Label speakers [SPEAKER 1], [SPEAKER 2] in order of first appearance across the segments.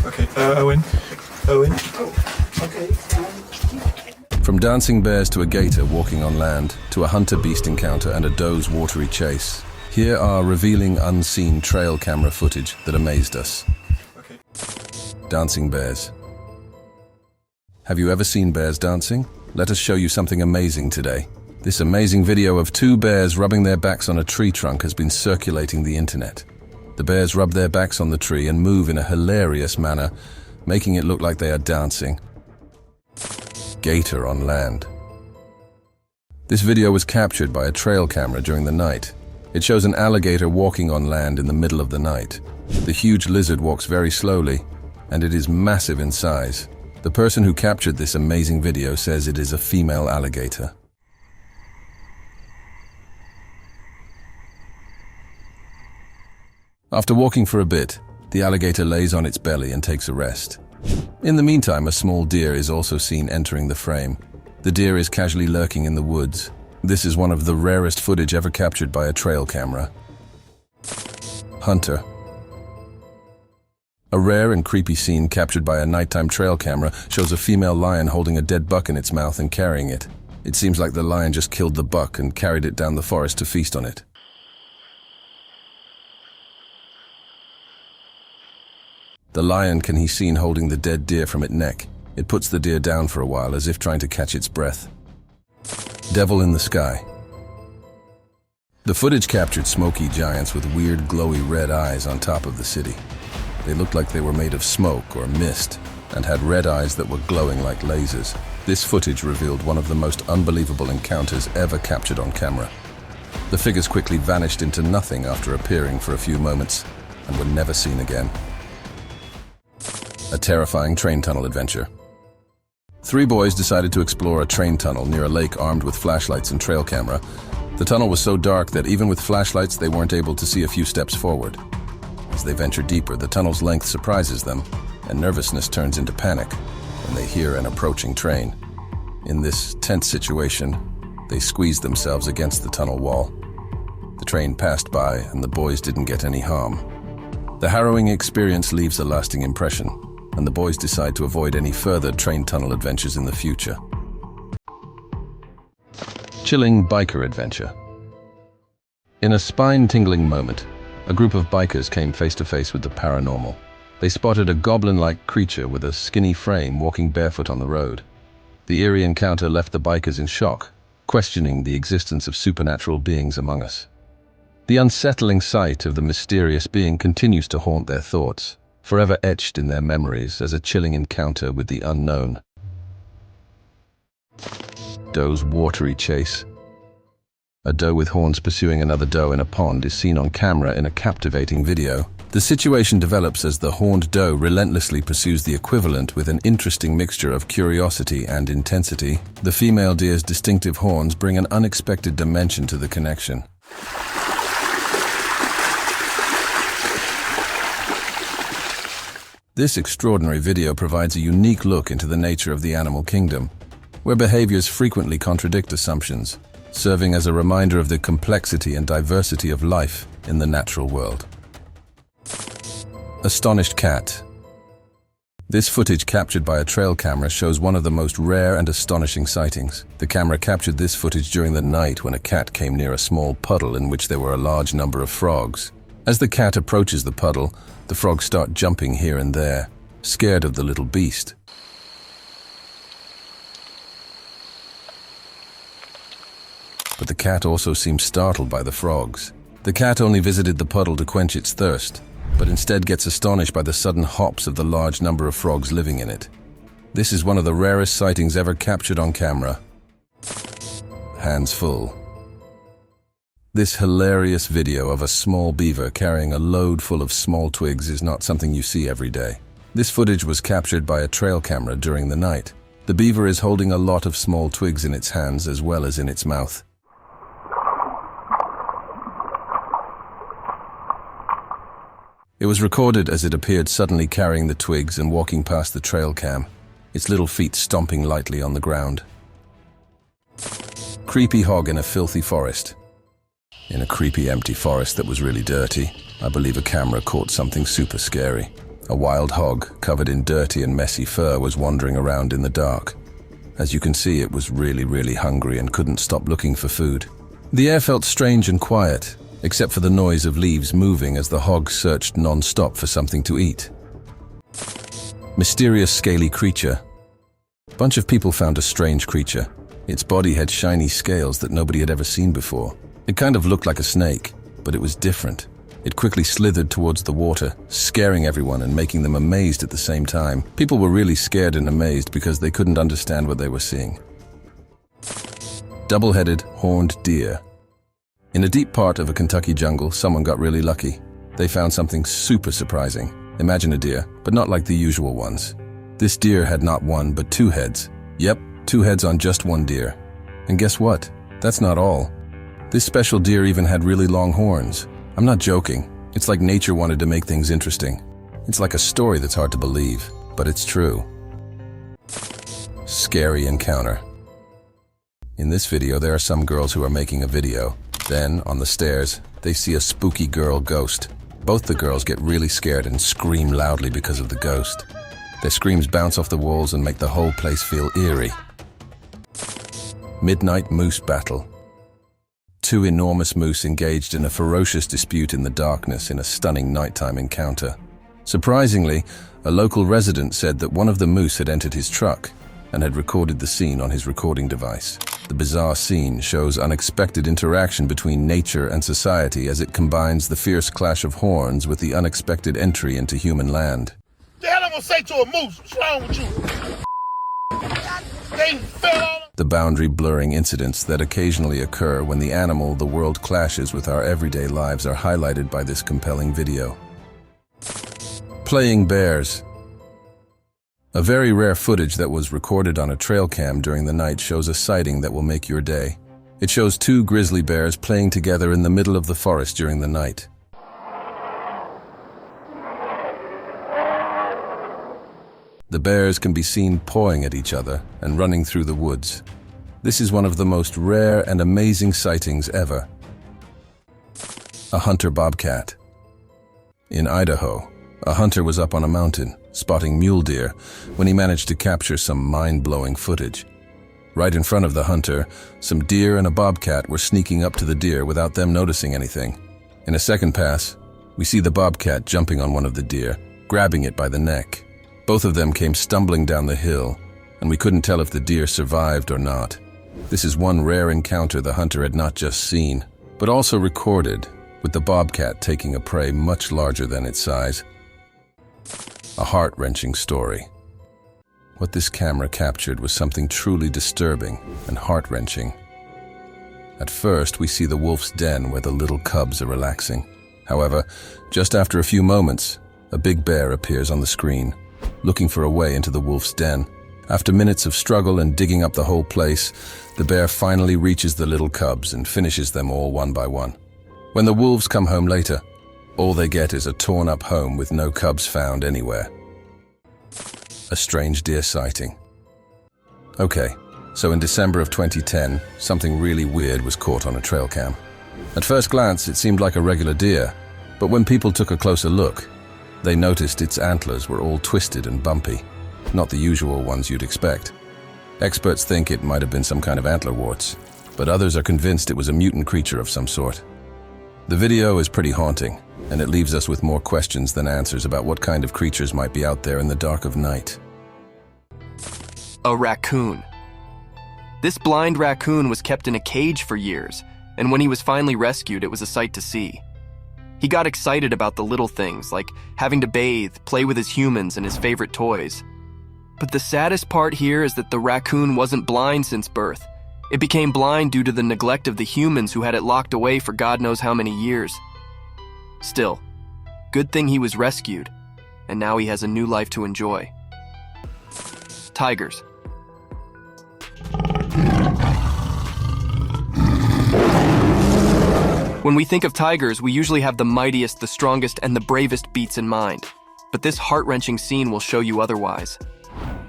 [SPEAKER 1] Okay, Owen. Oh, okay.
[SPEAKER 2] From dancing bears to a gator walking on land, to a hunter beast encounter and a doe's watery chase, here are revealing unseen trail camera footage that amazed us.
[SPEAKER 1] Okay.
[SPEAKER 2] Dancing bears. Have you ever seen bears dancing? Let us show you something amazing today. This amazing video of two bears rubbing their backs on a tree trunk has been circulating the internet. The bears rub their backs on the tree and move in a hilarious manner, making it look like they are dancing. Gator on land. This video was captured by a trail camera during the night. It shows an alligator walking on land in the middle of the night. The huge lizard walks very slowly, and it is massive in size. The person who captured this amazing video says it is a female alligator. After walking for a bit, the alligator lays on its belly and takes a rest. In the meantime, a small deer is also seen entering the frame. The deer is casually lurking in the woods. This is one of the rarest footage ever captured by a trail camera. Hunter. A rare and creepy scene captured by a nighttime trail camera shows a female lion holding a dead buck in its mouth and carrying it. It seems like the lion just killed the buck and carried it down the forest to feast on it. The lion can be seen holding the dead deer from its neck. It puts the deer down for a while as if trying to catch its breath. Devil in the sky. The footage captured smoky giants with weird glowy red eyes on top of the city. They looked like they were made of smoke or mist and had red eyes that were glowing like lasers. This footage revealed one of the most unbelievable encounters ever captured on camera. The figures quickly vanished into nothing after appearing for a few moments and were never seen again. A terrifying train tunnel adventure. Three boys decided to explore a train tunnel near a lake armed with flashlights and trail camera. The tunnel was so dark that even with flashlights they weren't able to see a few steps forward. As they venture deeper, the tunnel's length surprises them, and nervousness turns into panic when they hear an approaching train. In this tense situation, they squeezed themselves against the tunnel wall. The train passed by, and the boys didn't get any harm. The harrowing experience leaves a lasting impression, and the boys decide to avoid any further train tunnel adventures in the future. Chilling biker adventure. In a spine-tingling moment, a group of bikers came face to face with the paranormal. They spotted a goblin-like creature with a skinny frame walking barefoot on the road. The eerie encounter left the bikers in shock, questioning the existence of supernatural beings among us. The unsettling sight of the mysterious being continues to haunt their thoughts, forever etched in their memories as a chilling encounter with the unknown. Doe's watery chase. A doe with horns pursuing another doe in a pond is seen on camera in a captivating video. The situation develops as the horned doe relentlessly pursues the equivalent with an interesting mixture of curiosity and intensity. The female deer's distinctive horns bring an unexpected dimension to the connection. This extraordinary video provides a unique look into the nature of the animal kingdom, where behaviors frequently contradict assumptions, serving as a reminder of the complexity and diversity of life in the natural world. Astonished cat. This footage captured by a trail camera shows one of the most rare and astonishing sightings. The camera captured this footage during the night when a cat came near a small puddle in which there were a large number of frogs. As the cat approaches the puddle, the frogs start jumping here and there, scared of the little beast. But the cat also seems startled by the frogs. The cat only visited the puddle to quench its thirst, but instead gets astonished by the sudden hops of the large number of frogs living in it. This is one of the rarest sightings ever captured on camera. Hands full. This hilarious video of a small beaver carrying a load full of small twigs is not something you see every day. This footage was captured by a trail camera during the night. The beaver is holding a lot of small twigs in its hands as well as in its mouth. It was recorded as it appeared suddenly carrying the twigs and walking past the trail cam, its little feet stomping lightly on the ground. Creepy hog in a filthy forest. In a creepy empty forest that was really dirty, I believe a camera caught something super scary. A wild hog, covered in dirty and messy fur, was wandering around in the dark. As you can see, it was really hungry and couldn't stop looking for food. The air felt strange and quiet, except for the noise of leaves moving as the hog searched non-stop for something to eat. Mysterious scaly creature. A bunch of people found a strange creature. Its body had shiny scales that nobody had ever seen before. It kind of looked like a snake, but it was different. It quickly slithered towards the water, scaring everyone and making them amazed at the same time. People were really scared and amazed because they couldn't understand what they were seeing. Double-headed, horned deer. In a deep part of a Kentucky jungle, someone got really lucky. They found something super surprising. Imagine a deer, but not like the usual ones. This deer had not one, but two heads. Yep, two heads on just one deer. And guess what? That's not all. This special deer even had really long horns. I'm not joking. It's like nature wanted to make things interesting. It's like a story that's hard to believe, but it's true. Scary encounter. In this video, there are some girls who are making a video. Then, on the stairs, they see a spooky girl ghost. Both the girls get really scared and scream loudly because of the ghost. Their screams bounce off the walls and make the whole place feel eerie. Midnight moose battle. Two enormous moose engaged in a ferocious dispute in the darkness in a stunning nighttime encounter. Surprisingly, a local resident said that one of the moose had entered his truck and had recorded the scene on his recording device. The bizarre scene shows unexpected interaction between nature and society as it combines the fierce clash of horns with the unexpected entry into human land.
[SPEAKER 3] The hell I'm gonna say to a moose? What's wrong with you? They fell on.
[SPEAKER 2] The boundary blurring incidents that occasionally occur when the animal the world clashes with our everyday lives are highlighted by this compelling video. Playing bears. A very rare footage that was recorded on a trail cam during the night shows a sighting that will make your day. It shows two grizzly bears playing together in the middle of the forest during the night. The bears can be seen pawing at each other and running through the woods. This is one of the most rare and amazing sightings ever. A hunter bobcat. In Idaho, a hunter was up on a mountain, spotting mule deer, when he managed to capture some mind-blowing footage. Right in front of the hunter, some deer and a bobcat were sneaking up to the deer without them noticing anything. In a second pass, we see the bobcat jumping on one of the deer, grabbing it by the neck. Both of them came stumbling down the hill, and we couldn't tell if the deer survived or not. This is one rare encounter the hunter had not just seen, but also recorded, with the bobcat taking a prey much larger than its size. A heart-wrenching story. What this camera captured was something truly disturbing and heart-wrenching. At first, we see the wolf's den where the little cubs are relaxing. However, just after a few moments, a big bear appears on the screen, looking for a way into the wolf's den. After minutes of struggle and digging up the whole place, the bear finally reaches the little cubs and finishes them all one by one. When the wolves come home later, all they get is a torn-up home with no cubs found anywhere. A strange deer sighting. Okay, so in December of 2010, something really weird was caught on a trail cam. At first glance, it seemed like a regular deer, but when people took a closer look, they noticed its antlers were all twisted and bumpy, not the usual ones you'd expect. Experts think it might have been some kind of antler warts, but others are convinced it was a mutant creature of some sort. The video is pretty haunting, and it leaves us with more questions than answers about what kind of creatures might be out there in the dark of night.
[SPEAKER 4] A raccoon. This blind raccoon was kept in a cage for years, and when he was finally rescued, it was a sight to see. He got excited about the little things, like having to bathe, play with his humans and his favorite toys. But the saddest part here is that the raccoon wasn't blind since birth. It became blind due to the neglect of the humans who had it locked away for God knows how many years. Still, good thing he was rescued, and now he has a new life to enjoy. Tigers. When we think of tigers, we usually have the mightiest, the strongest, and the bravest beasts in mind. But this heart-wrenching scene will show you otherwise.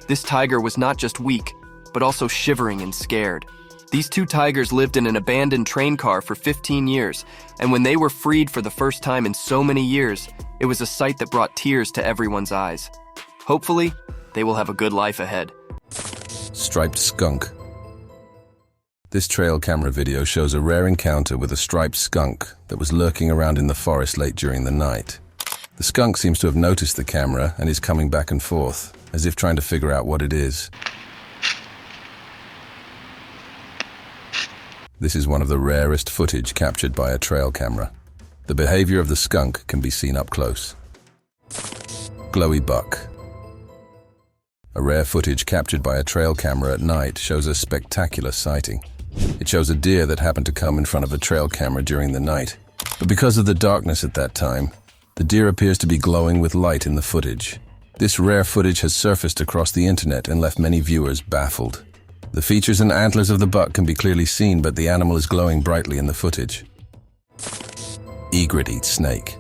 [SPEAKER 4] This tiger was not just weak, but also shivering and scared. These two tigers lived in an abandoned train car for 15 years, and when they were freed for the first time in so many years, it was a sight that brought tears to everyone's eyes. Hopefully, they will have a good life ahead.
[SPEAKER 2] Striped skunk. This trail camera video shows a rare encounter with a striped skunk that was lurking around in the forest late during the night. The skunk seems to have noticed the camera and is coming back and forth, as if trying to figure out what it is. This is one of the rarest footage captured by a trail camera. The behavior of the skunk can be seen up close. Glowy buck. A rare footage captured by a trail camera at night shows a spectacular sighting. It shows a deer that happened to come in front of a trail camera during the night. But because of the darkness at that time, the deer appears to be glowing with light in the footage. This rare footage has surfaced across the internet and left many viewers baffled. The features and antlers of the buck can be clearly seen, but the animal is glowing brightly in the footage. Egret eats snake.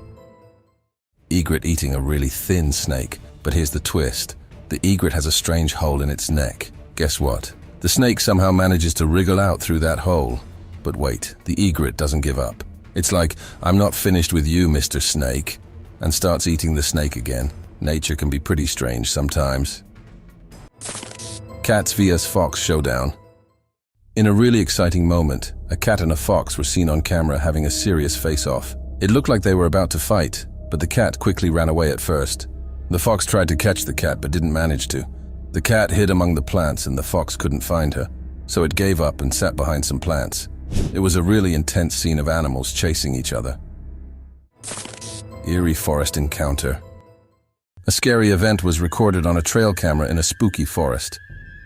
[SPEAKER 2] Egret eating a really thin snake, but here's the twist. The egret has a strange hole in its neck. Guess what? The snake somehow manages to wriggle out through that hole. But wait, the egret doesn't give up. It's like, "I'm not finished with you, Mr. Snake," and starts eating the snake again. Nature can be pretty strange sometimes. Cats vs fox showdown. In a really exciting moment, a cat and a fox were seen on camera having a serious face-off. It looked like they were about to fight, but the cat quickly ran away at first. The fox tried to catch the cat but didn't manage to. The cat hid among the plants and the fox couldn't find her, so it gave up and sat behind some plants. It was a really intense scene of animals chasing each other. Eerie forest encounter. A scary event was recorded on a trail camera in a spooky forest.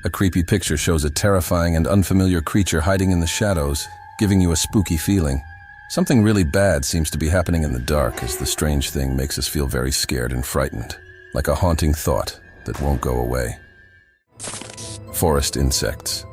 [SPEAKER 2] A creepy picture shows a terrifying and unfamiliar creature hiding in the shadows, giving you a spooky feeling. Something really bad seems to be happening in the dark, as the strange thing makes us feel very scared and frightened, like a haunting thought that won't go away. Forest insects.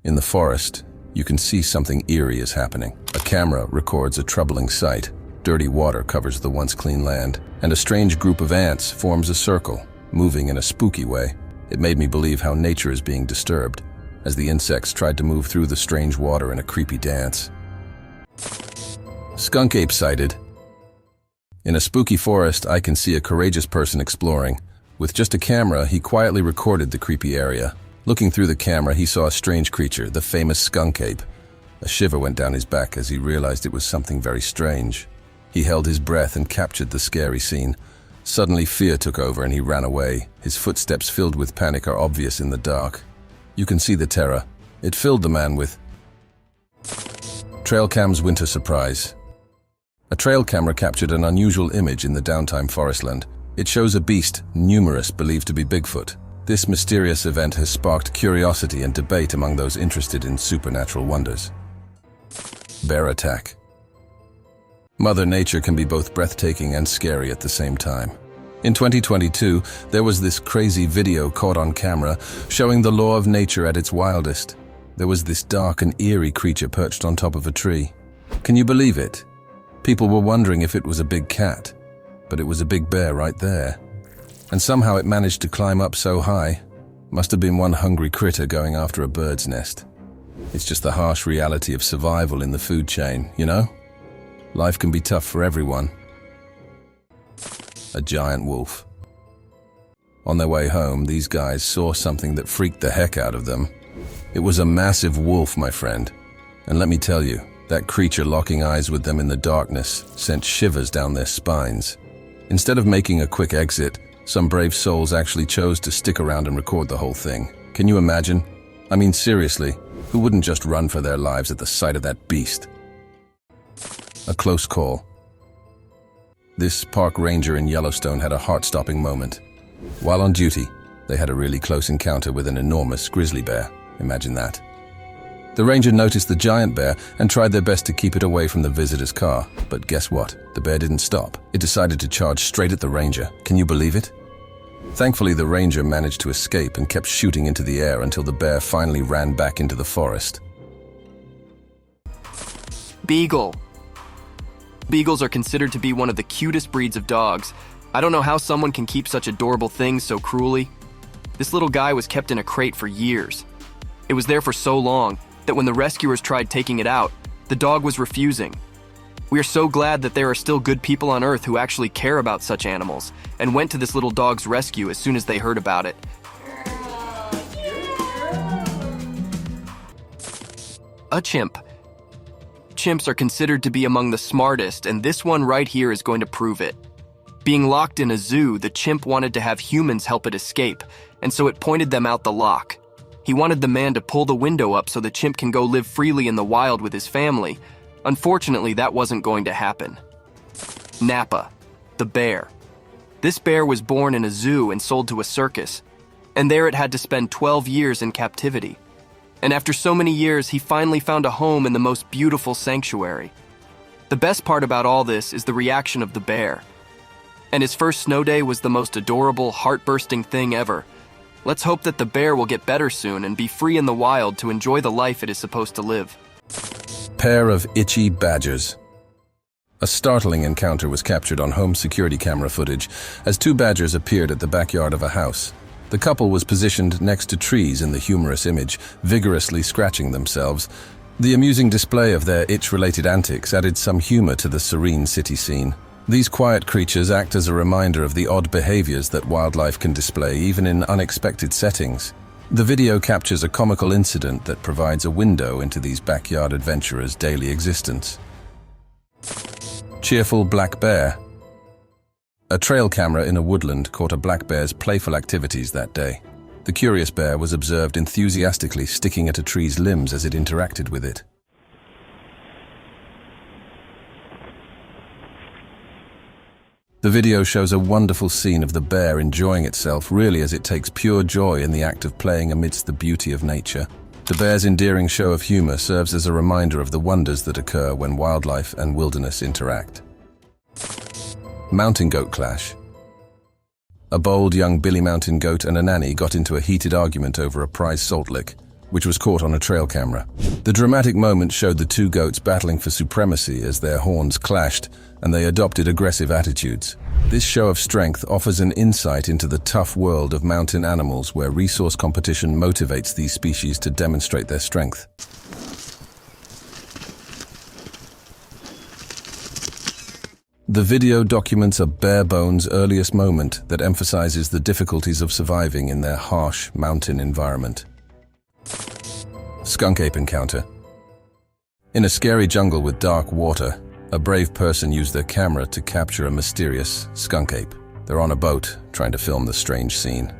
[SPEAKER 2] In the forest, you can see something eerie is happening. A camera records a troubling sight. Dirty water covers the once clean land, and a strange group of ants forms a circle, moving in a spooky way. It made me believe how nature is being disturbed, as the insects tried to move through the strange water in a creepy dance. Skunk ape sighted. In a spooky forest, I can see a courageous person exploring. With just a camera, he quietly recorded the creepy area. Looking through the camera, he saw a strange creature, the famous skunk ape. A shiver went down his back as he realized it was something very strange. He held his breath and captured the scary scene. Suddenly, fear took over and he ran away. His footsteps filled with panic are obvious in the dark. You can see the terror. It filled the man with... Trail cam's winter surprise. A trail camera captured an unusual image in the downtime forestland. It shows a beast, numerous, believed to be Bigfoot. This mysterious event has sparked curiosity and debate among those interested in supernatural wonders. Bear attack. Mother Nature can be both breathtaking and scary at the same time. In 2022, there was this crazy video caught on camera showing the law of nature at its wildest. There was this dark and eerie creature perched on top of a tree. Can you believe it? People were wondering if it was a big cat, but it was a big bear right there. And somehow it managed to climb up so high. Must have been one hungry critter going after a bird's nest. It's just the harsh reality of survival in the food chain, you know? Life can be tough for everyone. A giant wolf. On their way home, these guys saw something that freaked the heck out of them. It was a massive wolf, my friend. And let me tell you, that creature locking eyes with them in the darkness sent shivers down their spines. Instead of making a quick exit, some brave souls actually chose to stick around and record the whole thing. Can you imagine? I mean, seriously, who wouldn't just run for their lives at the sight of that beast? A close call. This park ranger in Yellowstone had a heart-stopping moment. While on duty, they had a really close encounter with an enormous grizzly bear. Imagine that. The ranger noticed the giant bear and tried their best to keep it away from the visitor's car. But guess what? The bear didn't stop. It decided to charge straight at the ranger. Can you believe it? Thankfully, the ranger managed to escape and kept shooting into the air until the bear finally ran back into the forest.
[SPEAKER 4] Beagle. Beagles are considered to be one of the cutest breeds of dogs. I don't know how someone can keep such adorable things so cruelly. This little guy was kept in a crate for years. It was there for so long that when the rescuers tried taking it out, the dog was refusing. We are so glad that there are still good people on Earth who actually care about such animals and went to this little dog's rescue as soon as they heard about it. A chimp. Chimps are considered to be among the smartest, and this one right here is going to prove it. Being locked in a zoo, the chimp wanted to have humans help it escape, and so it pointed them out the lock. He wanted the man to pull the window up so the chimp can go live freely in the wild with his family. Unfortunately, that wasn't going to happen. Nappa, the bear. This bear was born in a zoo and sold to a circus, and there it had to spend 12 years in captivity. And after so many years, he finally found a home in the most beautiful sanctuary. The best part about all this is the reaction of the bear. And his first snow day was the most adorable, heart-bursting thing ever. Let's hope that the bear will get better soon and be free in the wild to enjoy the life it is supposed to live.
[SPEAKER 2] Pair of itchy badgers. A startling encounter was captured on home security camera footage as two badgers appeared at the backyard of a house. The couple was positioned next to trees in the humorous image, vigorously scratching themselves. The amusing display of their itch-related antics added some humor to the serene city scene. These quiet creatures act as a reminder of the odd behaviors that wildlife can display even in unexpected settings. The video captures a comical incident that provides a window into these backyard adventurers' daily existence. Cheerful black bear. A trail camera in a woodland caught a black bear's playful activities that day. The curious bear was observed enthusiastically sticking at a tree's limbs as it interacted with it. The video shows a wonderful scene of the bear enjoying itself really as it takes pure joy in the act of playing amidst the beauty of nature. The bear's endearing show of humor serves as a reminder of the wonders that occur when wildlife and wilderness interact. Mountain goat clash. A bold young billy mountain goat and a nanny got into a heated argument over a prize salt lick, which was caught on a trail camera. The dramatic moment showed the two goats battling for supremacy as their horns clashed and they adopted aggressive attitudes. This show of strength offers an insight into the tough world of mountain animals where resource competition motivates these species to demonstrate their strength. The video documents a bare bones earliest moment that emphasizes the difficulties of surviving in their harsh mountain environment. Skunk ape encounter. In a scary jungle with dark water, a brave person used their camera to capture a mysterious skunk ape. They're on a boat trying to film the strange scene.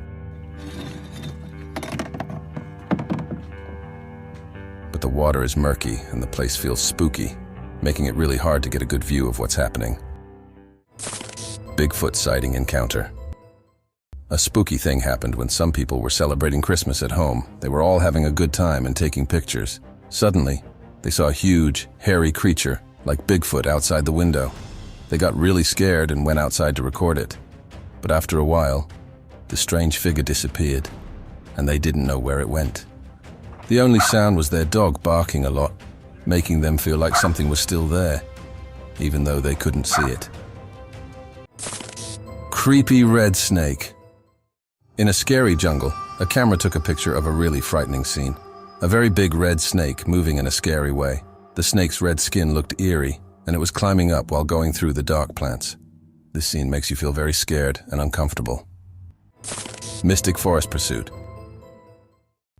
[SPEAKER 2] But the water is murky and the place feels spooky, making it really hard to get a good view of what's happening. Bigfoot sighting encounter. A spooky thing happened when some people were celebrating Christmas at home. They were all having a good time and taking pictures. Suddenly, they saw a huge, hairy creature, like Bigfoot, outside the window. They got really scared and went outside to record it. But after a while, the strange figure disappeared, and they didn't know where it went. The only sound was their dog barking a lot, making them feel like something was still there, even though they couldn't see it. Creepy red snake. In a scary jungle, a camera took a picture of a really frightening scene. A very big red snake moving in a scary way. The snake's red skin looked eerie, and it was climbing up while going through the dark plants. This scene makes you feel very scared and uncomfortable. Mystic forest pursuit.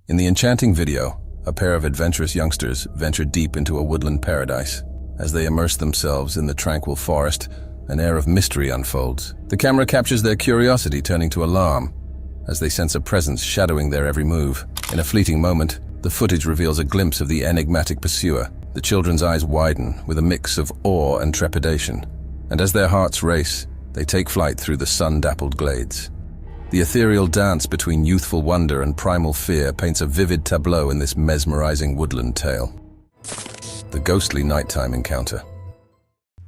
[SPEAKER 2] In the enchanting video, a pair of adventurous youngsters ventured deep into a woodland paradise. As they immerse themselves in the tranquil forest, an air of mystery unfolds. The camera captures their curiosity turning to alarm as they sense a presence shadowing their every move. In a fleeting moment, the footage reveals a glimpse of the enigmatic pursuer. The children's eyes widen with a mix of awe and trepidation, and as their hearts race, they take flight through the sun-dappled glades. The ethereal dance between youthful wonder and primal fear paints a vivid tableau in this mesmerizing woodland tale. The ghostly nighttime encounter.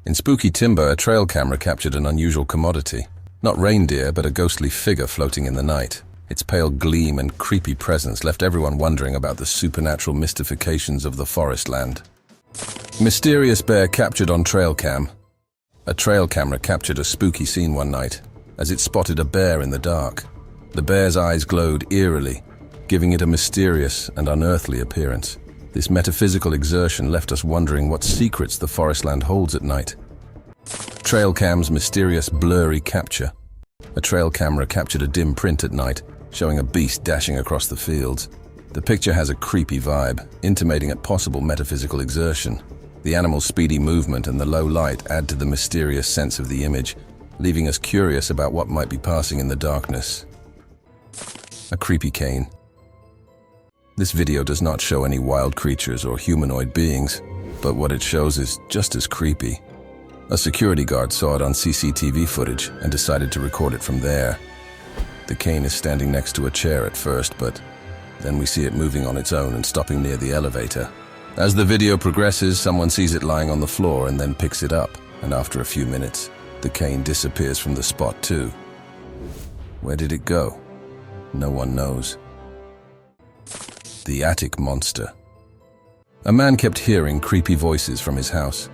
[SPEAKER 2] In spooky timber, a trail camera captured an unusual commodity. Not reindeer, but a ghostly figure floating in the night. Its pale gleam and creepy presence left everyone wondering about the supernatural mystifications of the forest land. Mysterious bear captured on trail cam. A trail camera captured a spooky scene one night as it spotted a bear in the dark. The bear's eyes glowed eerily, giving it a mysterious and unearthly appearance. This metaphysical exertion left us wondering what secrets the forestland holds at night. Trail cam's mysterious blurry capture. A trail camera captured a dim print at night, showing a beast dashing across the fields. The picture has a creepy vibe, intimating a possible metaphysical exertion. The animal's speedy movement and the low light add to the mysterious sense of the image, leaving us curious about what might be passing in the darkness. A creepy cane. This video does not show any wild creatures or humanoid beings, but what it shows is just as creepy. A security guard saw it on CCTV footage and decided to record it from there. The cane is standing next to a chair at first, but then we see it moving on its own and stopping near the elevator. As the video progresses, someone sees it lying on the floor and then picks it up, and after a few minutes, the cane disappears from the spot too. Where did it go? No one knows. The attic monster. A man kept hearing creepy voices from his house.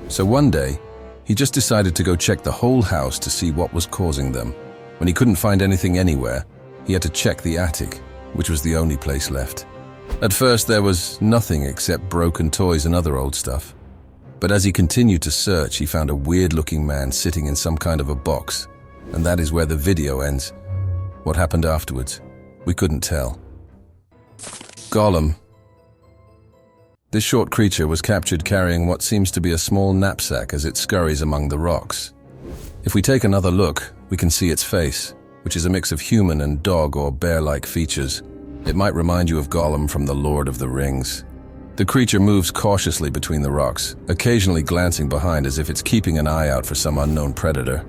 [SPEAKER 2] So one day, he just decided to go check the whole house to see what was causing them. When he couldn't find anything anywhere, he had to check the attic, which was the only place left. At first, there was nothing except broken toys and other old stuff. But as he continued to search, he found a weird-looking man sitting in some kind of a box. And that is where the video ends. What happened afterwards? We couldn't tell. Golem. This short creature was captured carrying what seems to be a small knapsack as it scurries among the rocks. If we take another look, we can see its face, which is a mix of human and dog or bear-like features. It might remind you of Gollum from The Lord of the Rings. The creature moves cautiously between the rocks, occasionally glancing behind as if it's keeping an eye out for some unknown predator.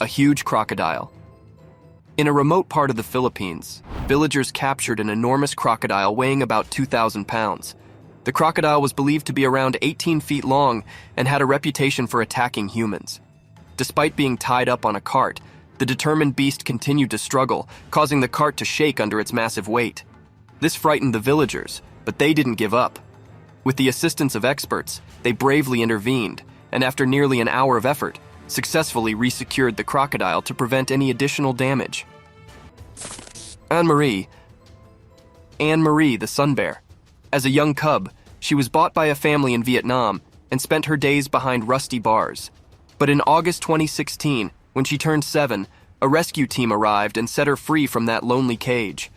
[SPEAKER 4] A huge crocodile. In a remote part of the Philippines, villagers captured an enormous crocodile weighing about 2,000 pounds. The crocodile was believed to be around 18 feet long and had a reputation for attacking humans. Despite being tied up on a cart, the determined beast continued to struggle, causing the cart to shake under its massive weight. This frightened the villagers, but they didn't give up. With the assistance of experts, they bravely intervened, and after nearly an hour of effort, successfully resecured the crocodile to prevent any additional damage. Anne-Marie the sun bear. As a young cub, she was bought by a family in Vietnam and spent her days behind rusty bars. But in August 2016, when she turned 7, a rescue team arrived and set her free from that lonely cage.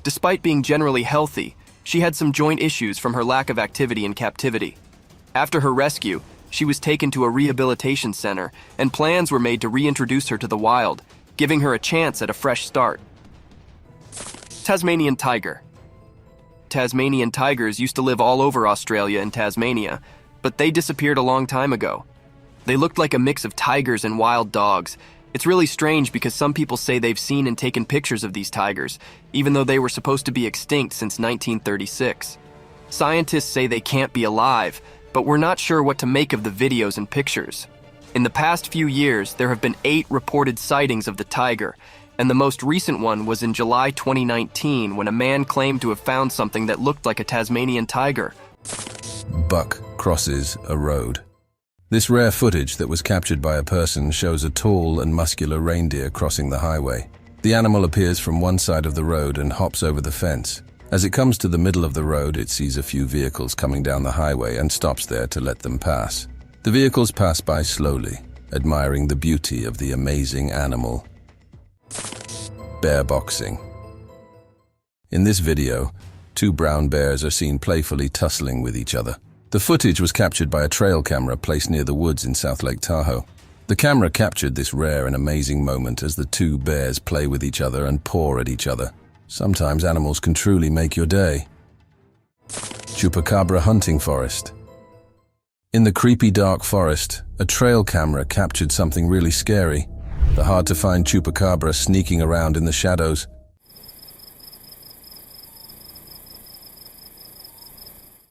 [SPEAKER 4] Despite being generally healthy, she had some joint issues from her lack of activity in captivity. After her rescue, she was taken to a rehabilitation center, and plans were made to reintroduce her to the wild, giving her a chance at a fresh start. Tasmanian tiger. Tasmanian tigers used to live all over Australia and Tasmania, but they disappeared a long time ago. They looked like a mix of tigers and wild dogs. It's really strange because some people say they've seen and taken pictures of these tigers, even though they were supposed to be extinct since 1936. Scientists say they can't be alive, but we're not sure what to make of the videos and pictures. In the past few years, there have been 8 reported sightings of the tiger, and the most recent one was in July 2019 when a man claimed to have found something that looked like a Tasmanian tiger.
[SPEAKER 2] Buck crosses a road. This rare footage that was captured by a person shows a tall and muscular reindeer crossing the highway. The animal appears from one side of the road and hops over the fence. As it comes to the middle of the road, it sees a few vehicles coming down the highway and stops there to let them pass. The vehicles pass by slowly, admiring the beauty of the amazing animal. Bear boxing. In this video, 2 brown bears are seen playfully tussling with each other. The footage was captured by a trail camera placed near the woods in South Lake Tahoe. The camera captured this rare and amazing moment as the 2 bears play with each other and paw at each other. Sometimes animals can truly make your day. Chupacabra hunting forest. In the creepy dark forest, a trail camera captured something really scary. The hard-to-find chupacabra sneaking around in the shadows.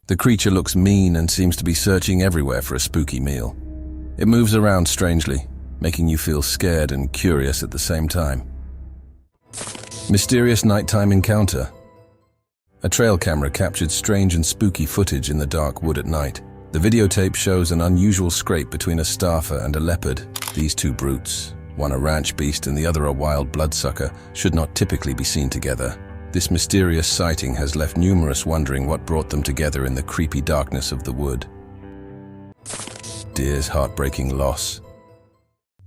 [SPEAKER 2] The creature looks mean and seems to be searching everywhere for a spooky meal. It moves around strangely, making you feel scared and curious at the same time. Mysterious nighttime encounter. A trail camera captured strange and spooky footage in the dark wood at night. The videotape shows an unusual scrape between a staffer and a leopard. These two brutes, one a ranch beast and the other a wild bloodsucker, should not typically be seen together. This mysterious sighting has left numerous wondering what brought them together in the creepy darkness of the wood. Deer's heartbreaking loss.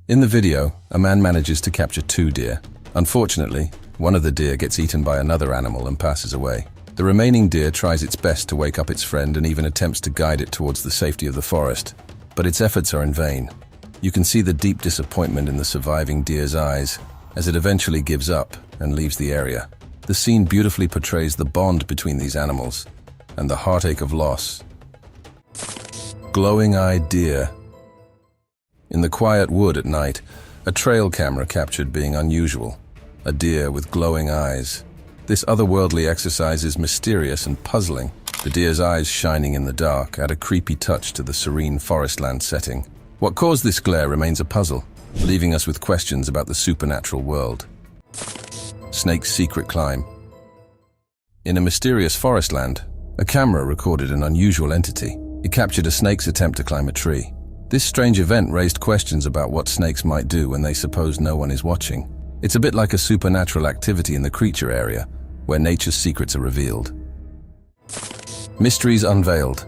[SPEAKER 2] In the video, a man manages to capture 2 deer. Unfortunately, one of the deer gets eaten by another animal and passes away. The remaining deer tries its best to wake up its friend and even attempts to guide it towards the safety of the forest, but its efforts are in vain. You can see the deep disappointment in the surviving deer's eyes as it eventually gives up and leaves the area. The scene beautifully portrays the bond between these animals and the heartache of loss. Glowing-eyed deer. In the quiet wood at night, a trail camera captured being unusual. A deer with glowing eyes. This otherworldly exercise is mysterious and puzzling. The deer's eyes shining in the dark add a creepy touch to the serene forestland setting. What caused this glare remains a puzzle, leaving us with questions about the supernatural world. Snake's secret climb. In a mysterious forestland, a camera recorded an unusual entity. It captured a snake's attempt to climb a tree. This strange event raised questions about what snakes might do when they suppose no one is watching. It's a bit like a supernatural activity in the creature area, where nature's secrets are revealed. Mysteries unveiled.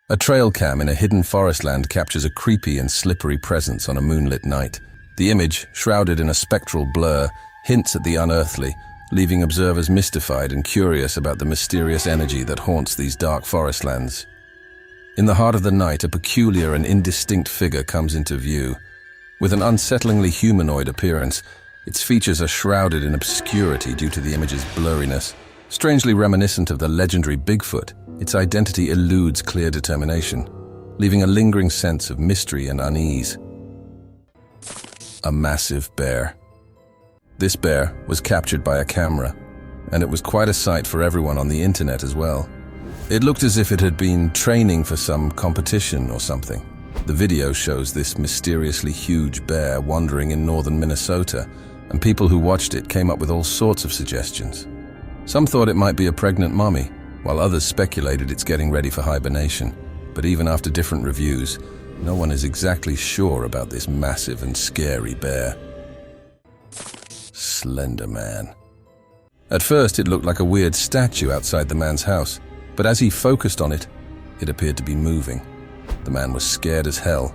[SPEAKER 2] A trail cam in a hidden forestland captures a creepy and slippery presence on a moonlit night. The image, shrouded in a spectral blur, hints at the unearthly, leaving observers mystified and curious about the mysterious energy that haunts these dark forestlands. In the heart of the night, a peculiar and indistinct figure comes into view. With an unsettlingly humanoid appearance, its features are shrouded in obscurity due to the image's blurriness. Strangely reminiscent of the legendary Bigfoot, its identity eludes clear determination, leaving a lingering sense of mystery and unease. A massive bear. This bear was captured by a camera, and it was quite a sight for everyone on the internet as well. It looked as if it had been training for some competition or something. The video shows this mysteriously huge bear wandering in northern Minnesota, and people who watched it came up with all sorts of suggestions. Some thought it might be a pregnant mommy, while others speculated it's getting ready for hibernation. But even after different reviews, no one is exactly sure about this massive and scary bear. Slender Man. At first, it looked like a weird statue outside the man's house, but as he focused on it, it appeared to be moving. The man was scared as hell,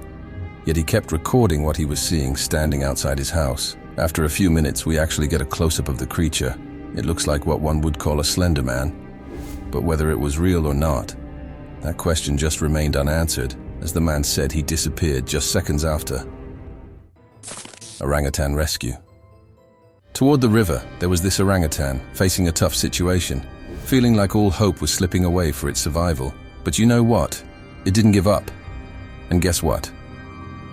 [SPEAKER 2] yet he kept recording what he was seeing standing outside his house. After a few minutes, we actually get a close-up of the creature. It looks like what one would call a Slender Man, but whether it was real or not, that question just remained unanswered, as the man said he disappeared just seconds after. Orangutan rescue. Toward the river, there was this orangutan, facing a tough situation, feeling like all hope was slipping away for its survival. But you know what? It didn't give up. And guess what?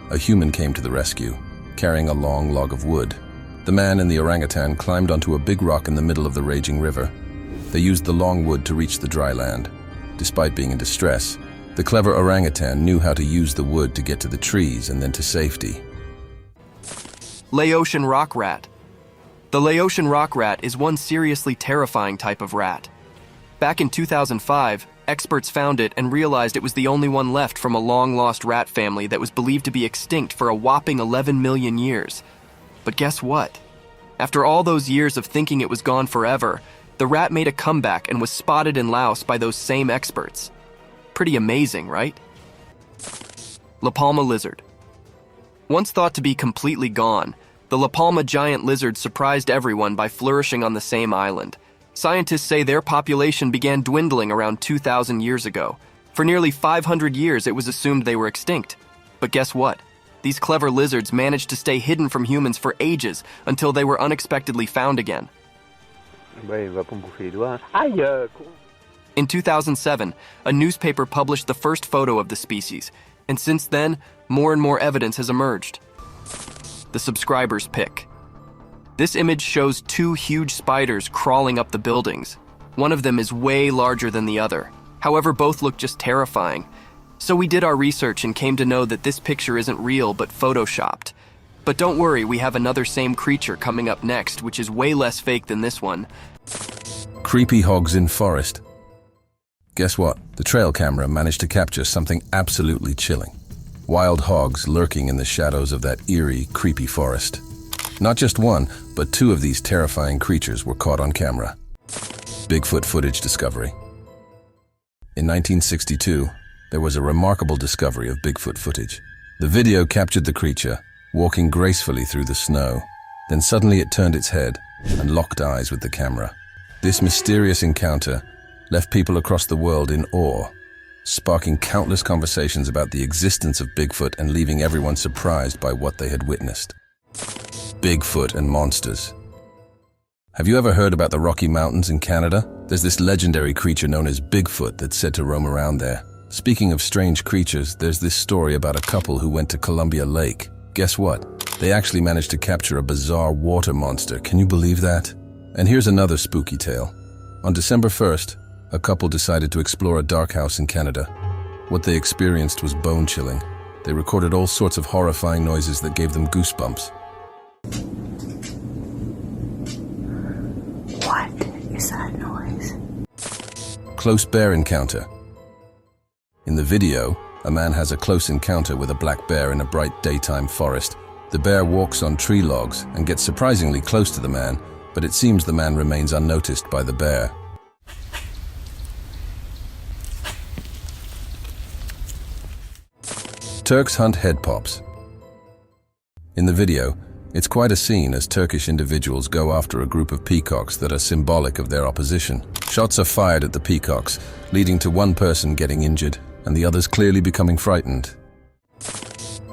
[SPEAKER 2] A human came to the rescue, carrying a long log of wood. The man and the orangutan climbed onto a big rock in the middle of the raging river. They used the long wood to reach the dry land. Despite being in distress, the clever orangutan knew how to use the wood to get to the trees and then to safety.
[SPEAKER 4] Laotian rock rat. The Laotian rock rat is one seriously terrifying type of rat. Back in 2005, experts found it and realized it was the only one left from a long-lost rat family that was believed to be extinct for a whopping 11 million years. But guess what? After all those years of thinking it was gone forever, the rat made a comeback and was spotted in Laos by those same experts. Pretty amazing, right? La Palma lizard. Once thought to be completely gone, the La Palma giant lizard surprised everyone by flourishing on the same island. Scientists say their population began dwindling around 2,000 years ago. For nearly 500 years, it was assumed they were extinct. But guess what? These clever lizards managed to stay hidden from humans for ages until they were unexpectedly found again. In 2007, a newspaper published the first photo of the species, and since then, more and more evidence has emerged. The subscriber's pick. This image shows 2 huge spiders crawling up the buildings. One of them is way larger than the other. However, both look just terrifying. So we did our research and came to know that this picture isn't real but photoshopped. But don't worry, we have another same creature coming up next, which is way less fake than this one.
[SPEAKER 2] Creepy hogs in forest. Guess what? The trail camera managed to capture something absolutely chilling. wild hogs lurking in the shadows of that eerie, creepy forest. Not just one, but two of these terrifying creatures were caught on camera. Bigfoot footage discovery. In 1962, there was a remarkable discovery of Bigfoot footage. The video captured the creature, walking gracefully through the snow. Then suddenly it turned its head and locked eyes with the camera. This mysterious encounter left people across the world in awe, sparking countless conversations about the existence of Bigfoot and leaving everyone surprised by what they had witnessed. Bigfoot and monsters. Have you ever heard about the Rocky Mountains in Canada? There's this legendary creature known as Bigfoot that's said to roam around there. Speaking of strange creatures, there's this story about a couple who went to Columbia Lake. Guess what? They actually managed to capture a bizarre water monster. Can you believe that? And here's another spooky tale. On December 1st, a couple decided to explore a dark house in Canada. What they experienced was bone-chilling. They recorded all sorts of horrifying noises that gave them goosebumps.
[SPEAKER 5] What is that noise?
[SPEAKER 2] Close bear encounter. In the video, a man has a close encounter with a black bear in a bright daytime forest. The bear walks on tree logs and gets surprisingly close to the man, but it seems the man remains unnoticed by the bear. Turks hunt head pops. In the video, it's quite a scene as Turkish individuals go after a group of peacocks that are symbolic of their opposition. Shots are fired at the peacocks, leading to one person getting injured and the others clearly becoming frightened.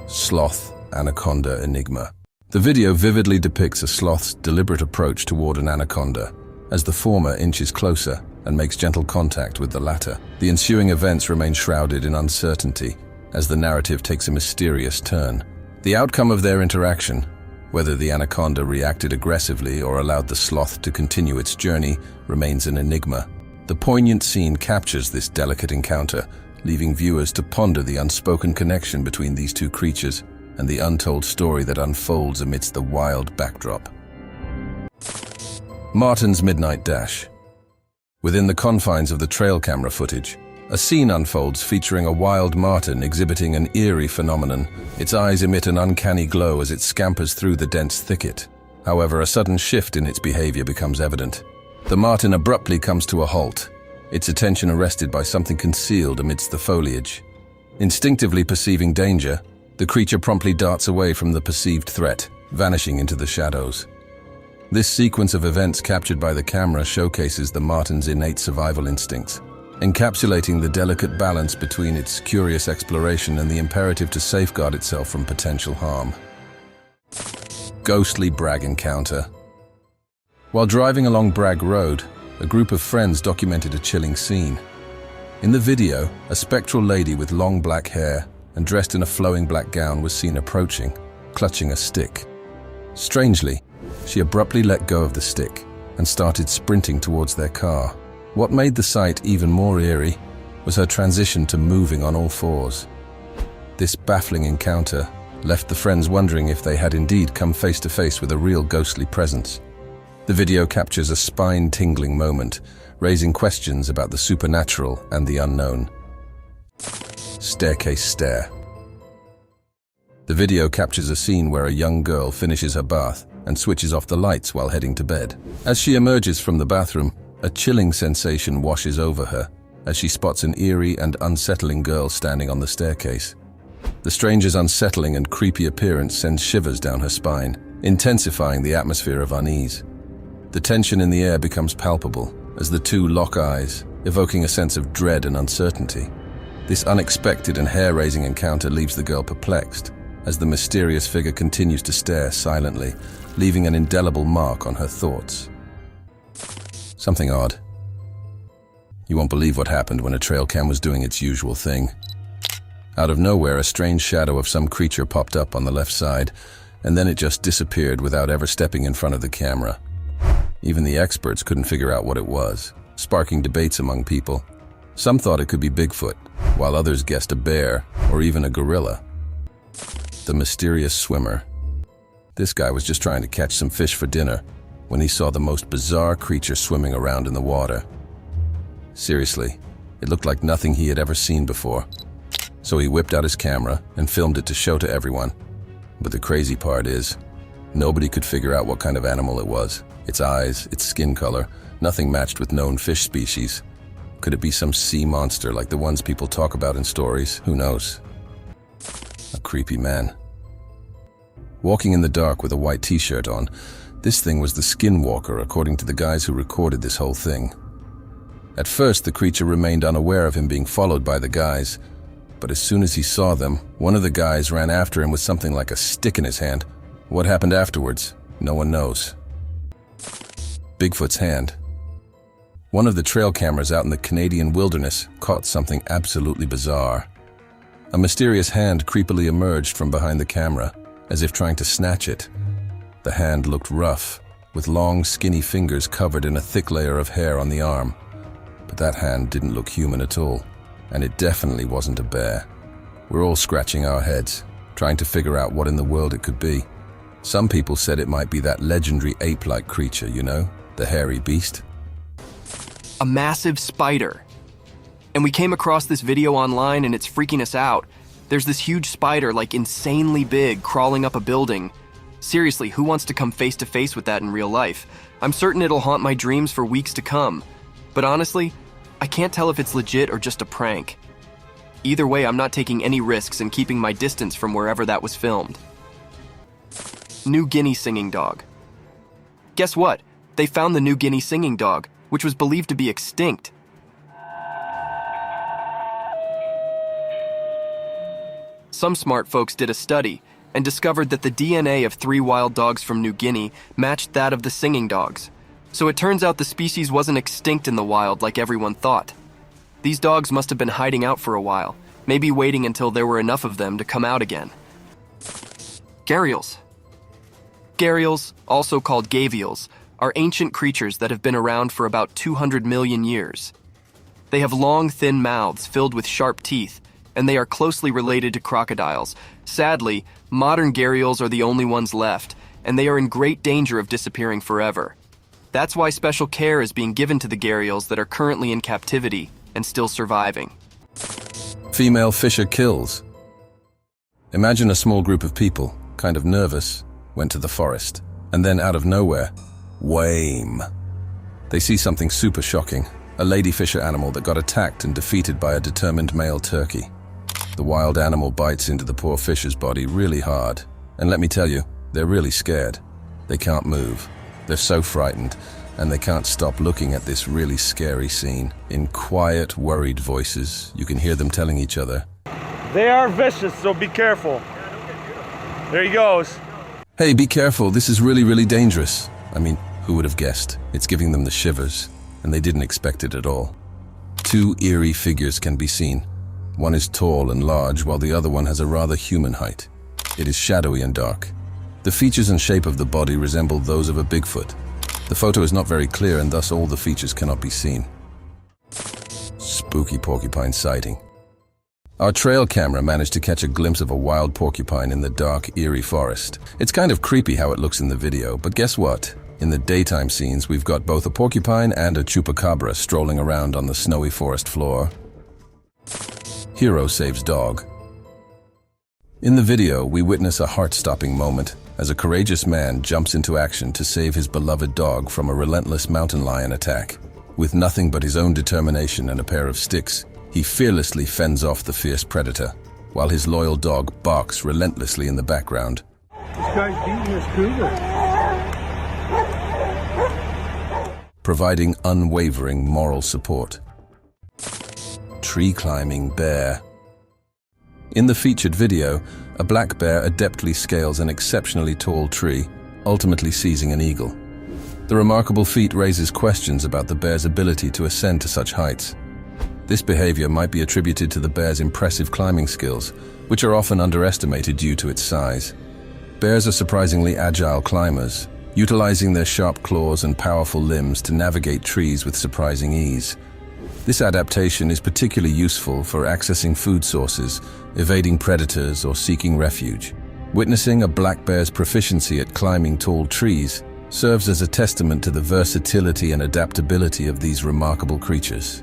[SPEAKER 2] Sloth anaconda enigma. The video vividly depicts a sloth's deliberate approach toward an anaconda, as the former inches closer and makes gentle contact with the latter. The ensuing events remain shrouded in uncertainty, as the narrative takes a mysterious turn. The outcome of their interaction, whether the anaconda reacted aggressively or allowed the sloth to continue its journey, remains an enigma. The poignant scene captures this delicate encounter, leaving viewers to ponder the unspoken connection between these two creatures and the untold story that unfolds amidst the wild backdrop. Martin's Midnight Dash. Within the confines of the trail camera footage, a scene unfolds featuring a wild marten exhibiting an eerie phenomenon. Its eyes emit an uncanny glow as it scampers through the dense thicket. However, a sudden shift in its behavior becomes evident. The marten abruptly comes to a halt, its attention arrested by something concealed amidst the foliage. Instinctively perceiving danger, the creature promptly darts away from the perceived threat, vanishing into the shadows. This sequence of events captured by the camera showcases the marten's innate survival instincts, encapsulating the delicate balance between its curious exploration and the imperative to safeguard itself from potential harm. Ghostly Bragg encounter. While driving along Bragg Road, a group of friends documented a chilling scene. In the video, a spectral lady with long black hair and dressed in a flowing black gown was seen approaching, clutching a stick. Strangely, she abruptly let go of the stick and started sprinting towards their car. What made the sight even more eerie was her transition to moving on all fours. This baffling encounter left the friends wondering if they had indeed come face to face with a real ghostly presence. The video captures a spine-tingling moment, raising questions about the supernatural and the unknown. Staircase stare. The video captures a scene where a young girl finishes her bath and switches off the lights while heading to bed. As she emerges from the bathroom, a chilling sensation washes over her as she spots an eerie and unsettling girl standing on the staircase. The stranger's unsettling and creepy appearance sends shivers down her spine, intensifying the atmosphere of unease. The tension in the air becomes palpable as the two lock eyes, evoking a sense of dread and uncertainty. This unexpected and hair-raising encounter leaves the girl perplexed as the mysterious figure continues to stare silently, leaving an indelible mark on her thoughts. Something odd. You won't believe what happened when a trail cam was doing its usual thing. Out of nowhere, a strange shadow of some creature popped up on the left side, and then it just disappeared without ever stepping in front of the camera. Even the experts couldn't figure out what it was, sparking debates among people. Some thought it could be Bigfoot, while others guessed a bear or even a gorilla. The mysterious swimmer. This guy was just trying to catch some fish for dinner when he saw the most bizarre creature swimming around in the water. Seriously, it looked like nothing he had ever seen before. So he whipped out his camera and filmed it to show to everyone. But the crazy part is, nobody could figure out what kind of animal it was. Its eyes, its skin color, nothing matched with known fish species. Could it be some sea monster like the ones people talk about in stories? Who knows? A creepy man. Walking in the dark with a white t-shirt on, this thing was the Skinwalker, according to the guys who recorded this whole thing. At first, the creature remained unaware of him being followed by the guys, but as soon as he saw them, one of the guys ran after him with something like a stick in his hand. What happened afterwards? No one knows. Bigfoot's hand. One of the trail cameras out in the Canadian wilderness caught something absolutely bizarre. A mysterious hand creepily emerged from behind the camera, as if trying to snatch it. The hand looked rough, with long, skinny fingers covered in a thick layer of hair on the arm. But that hand didn't look human at all, and it definitely wasn't a bear. We're all scratching our heads, trying to figure out what in the world it could be. Some people said it might be that legendary ape-like creature, you know, the hairy beast.
[SPEAKER 4] A massive spider. And we came across this video online and it's freaking us out. There's this huge spider, like insanely big, crawling up a building. Seriously, who wants to come face to face with that in real life? I'm certain it'll haunt my dreams for weeks to come. But honestly, I can't tell if it's legit or just a prank. Either way, I'm not taking any risks and keeping my distance from wherever that was filmed. New Guinea singing dog. Guess what? They found the New Guinea singing dog, which was believed to be extinct. Some smart folks did a study and discovered that the DNA of 3 wild dogs from New Guinea matched that of the singing dogs. So it turns out the species wasn't extinct in the wild like everyone thought. These dogs must have been hiding out for a while, maybe waiting until there were enough of them to come out again. Gharials. Gharials, also called gavials, are ancient creatures that have been around for about 200 million years. They have long, thin mouths filled with sharp teeth, and they are closely related to crocodiles. Sadly, modern gharials are the only ones left, and they are in great danger of disappearing forever. That's why special care is being given to the gharials that are currently in captivity and still surviving.
[SPEAKER 2] Female fisher kills. Imagine a small group of people, kind of nervous, went to the forest, and then out of nowhere, wham! They see something super shocking, a lady fisher animal that got attacked and defeated by a determined male turkey. The wild animal bites into the poor fisher's body really hard, and let me tell you, they're really scared. They can't move. They're so frightened, and they can't stop looking at this really scary scene. In quiet, worried voices, you can hear them telling each other,
[SPEAKER 6] "They are vicious, so be careful." There he goes.
[SPEAKER 2] "Hey, be careful, this is really, really dangerous." I mean, who would have guessed? It's giving them the shivers, and they didn't expect it at all. 2 eerie figures can be seen. One is tall and large, while the other one has a rather human height. It is shadowy and dark. The features and shape of the body resemble those of a Bigfoot. The photo is not very clear, and thus all the features cannot be seen. Spooky porcupine sighting. Our trail camera managed to catch a glimpse of a wild porcupine in the dark, eerie forest. It's kind of creepy how it looks in the video, but guess what? In the daytime scenes, we've got both a porcupine and a chupacabra strolling around on the snowy forest floor. Hero saves dog. In the video, we witness a heart-stopping moment as a courageous man jumps into action to save his beloved dog from a relentless mountain lion attack. With nothing but his own determination and a pair of sticks, he fearlessly fends off the fierce predator, while his loyal dog barks relentlessly in the background.
[SPEAKER 6] This guy's beating his cougar.
[SPEAKER 2] Providing unwavering moral support. Tree-climbing bear. In the featured video, a black bear adeptly scales an exceptionally tall tree, ultimately seizing an eagle. The remarkable feat raises questions about the bear's ability to ascend to such heights. This behavior might be attributed to the bear's impressive climbing skills, which are often underestimated due to its size. Bears are surprisingly agile climbers, utilizing their sharp claws and powerful limbs to navigate trees with surprising ease. This adaptation is particularly useful for accessing food sources, evading predators, or seeking refuge. Witnessing a black bear's proficiency at climbing tall trees serves as a testament to the versatility and adaptability of these remarkable creatures.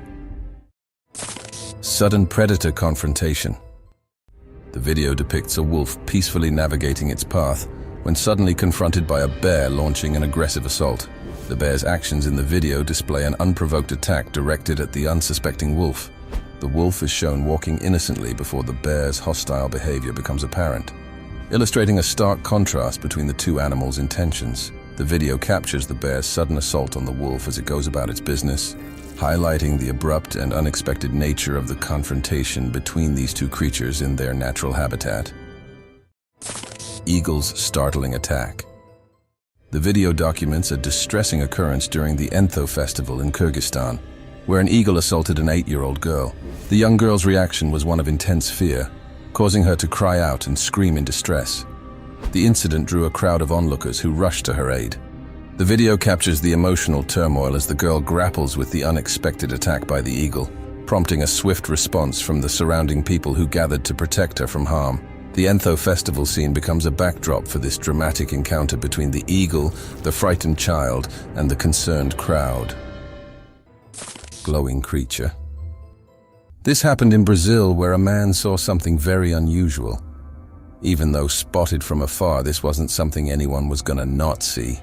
[SPEAKER 2] Sudden predator confrontation. The video depicts a wolf peacefully navigating its path when suddenly confronted by a bear launching an aggressive assault. The bear's actions in the video display an unprovoked attack directed at the unsuspecting wolf. The wolf is shown walking innocently before the bear's hostile behavior becomes apparent, illustrating a stark contrast between the two animals' intentions. The video captures the bear's sudden assault on the wolf as it goes about its business, highlighting the abrupt and unexpected nature of the confrontation between these two creatures in their natural habitat. Eagle's startling attack. The video documents a distressing occurrence during the Entho festival in Kyrgyzstan, where an eagle assaulted an 8-year-old girl. The young girl's reaction was one of intense fear, causing her to cry out and scream in distress. The incident drew a crowd of onlookers who rushed to her aid. The video captures the emotional turmoil as the girl grapples with the unexpected attack by the eagle, prompting a swift response from the surrounding people who gathered to protect her from harm. The Entho festival scene becomes a backdrop for this dramatic encounter between the eagle, the frightened child, and the concerned crowd. Glowing creature. This happened in Brazil, where a man saw something very unusual. Even though spotted from afar, this wasn't something anyone was gonna not see.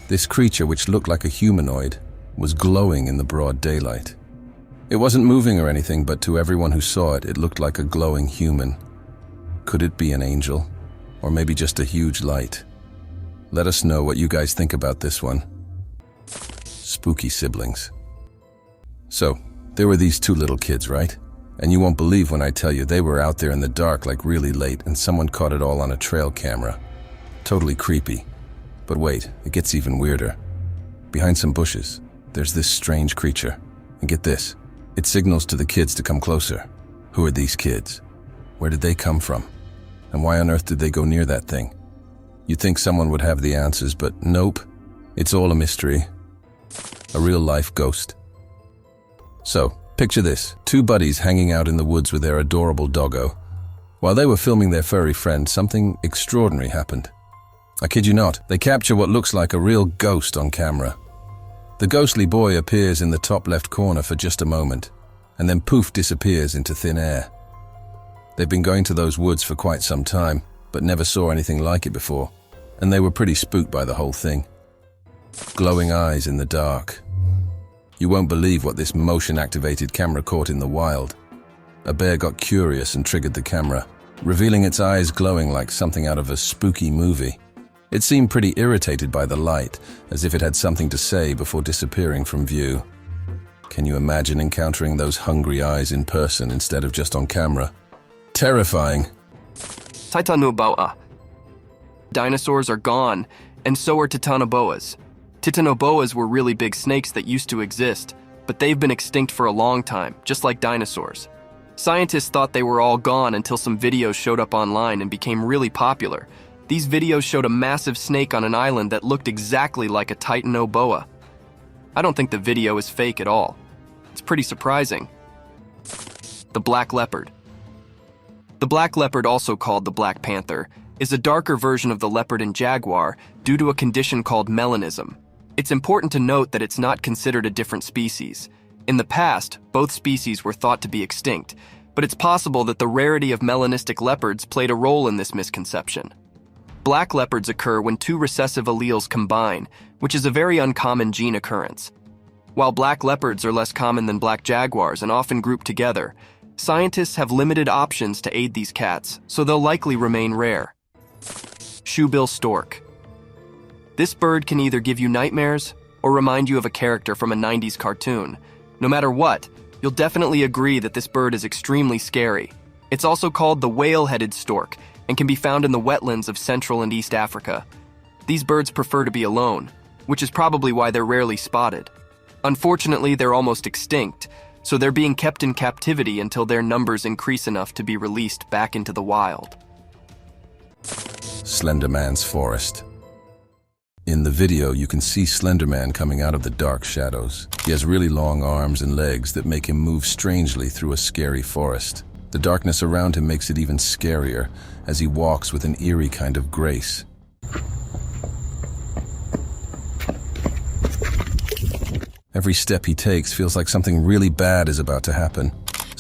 [SPEAKER 2] This creature, which looked like a humanoid, was glowing in the broad daylight. It wasn't moving or anything, but to everyone who saw it, it looked like a glowing human. Could it be an angel? Or maybe just a huge light? Let us know what you guys think about this one. Spooky siblings. So, there were these two little kids, right? And you won't believe when I tell you they were out there in the dark like really late and someone caught it all on a trail camera. Totally creepy. But wait, it gets even weirder. Behind some bushes, there's this strange creature. And get this, it signals to the kids to come closer. Who are these kids? Where did they come from? And why on earth did they go near that thing? You'd think someone would have the answers, but nope. It's all a mystery. A real-life ghost. So, picture this. Two buddies hanging out in the woods with their adorable doggo. While they were filming their furry friend, something extraordinary happened. I kid you not, they capture what looks like a real ghost on camera. The ghostly boy appears in the top left corner for just a moment, and then poof disappears into thin air. They've been going to those woods for quite some time, but never saw anything like it before, and they were pretty spooked by the whole thing. Glowing eyes in the dark. You won't believe what this motion-activated camera caught in the wild. A bear got curious and triggered the camera, revealing its eyes glowing like something out of a spooky movie. It seemed pretty irritated by the light, as if it had something to say before disappearing from view. Can you imagine encountering those hungry eyes in person instead of just on camera? Terrifying.
[SPEAKER 4] Titanoboa. Dinosaurs are gone, and so are titanoboas. Titanoboas were really big snakes that used to exist, but they've been extinct for a long time, just like dinosaurs. Scientists thought they were all gone until some videos showed up online and became really popular. These videos showed a massive snake on an island that looked exactly like a titanoboa. I don't think the video is fake at all. It's pretty surprising. The black leopard. The black leopard, also called the black panther, is a darker version of the leopard and jaguar due to a condition called melanism. It's important to note that it's not considered a different species. In the past, both species were thought to be extinct, but it's possible that the rarity of melanistic leopards played a role in this misconception. Black leopards occur when two recessive alleles combine, which is a very uncommon gene occurrence. While black leopards are less common than black jaguars and often grouped together, scientists have limited options to aid these cats, so they'll likely remain rare. Shoebill stork. This bird can either give you nightmares or remind you of a character from a 90s cartoon. No matter what, you'll definitely agree that this bird is extremely scary. It's also called the whale-headed stork and can be found in the wetlands of Central and East Africa. These birds prefer to be alone, which is probably why they're rarely spotted. Unfortunately, they're almost extinct, so they're being kept in captivity until their numbers increase enough to be released back into the wild.
[SPEAKER 2] Slender Man's forest. In the video, you can see Slender Man coming out of the dark shadows. He has really long arms and legs that make him move strangely through a scary forest. The darkness around him makes it even scarier as he walks with an eerie kind of grace. Every step he takes feels like something really bad is about to happen.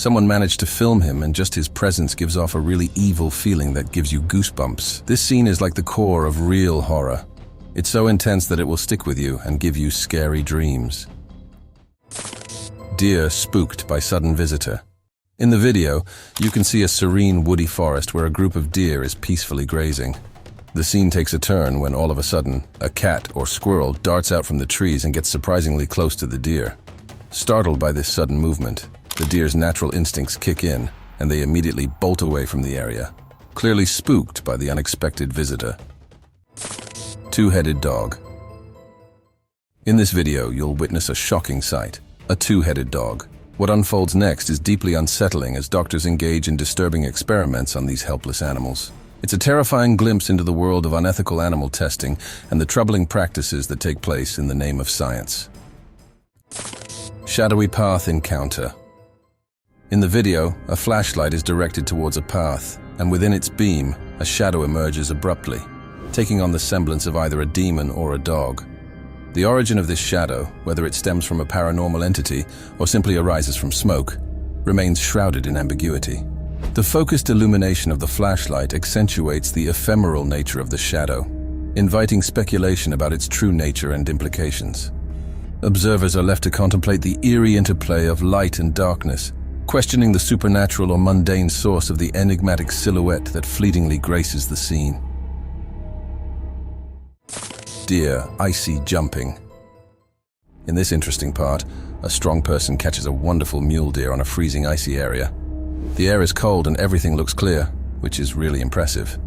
[SPEAKER 2] Someone managed to film him, and just his presence gives off a really evil feeling that gives you goosebumps. This scene is like the core of real horror. It's so intense that it will stick with you and give you scary dreams. Deer spooked by sudden visitor. In the video, you can see a serene woody forest where a group of deer is peacefully grazing. The scene takes a turn when all of a sudden, a cat or squirrel darts out from the trees and gets surprisingly close to the deer. Startled by this sudden movement, the deer's natural instincts kick in, and they immediately bolt away from the area, clearly spooked by the unexpected visitor. Two-headed dog. In this video, you'll witness a shocking sight, a two-headed dog. What unfolds next is deeply unsettling as doctors engage in disturbing experiments on these helpless animals. It's a terrifying glimpse into the world of unethical animal testing and the troubling practices that take place in the name of science. Shadowy path encounter. In the video, a flashlight is directed towards a path, and within its beam, a shadow emerges abruptly, taking on the semblance of either a demon or a dog. The origin of this shadow, whether it stems from a paranormal entity or simply arises from smoke, remains shrouded in ambiguity. The focused illumination of the flashlight accentuates the ephemeral nature of the shadow, inviting speculation about its true nature and implications. Observers are left to contemplate the eerie interplay of light and darkness, questioning the supernatural or mundane source of the enigmatic silhouette that fleetingly graces the scene. Deer icy jumping. In this interesting part, a strong person catches a wonderful mule deer on a freezing icy area. The air is cold and everything looks clear, which is really impressive.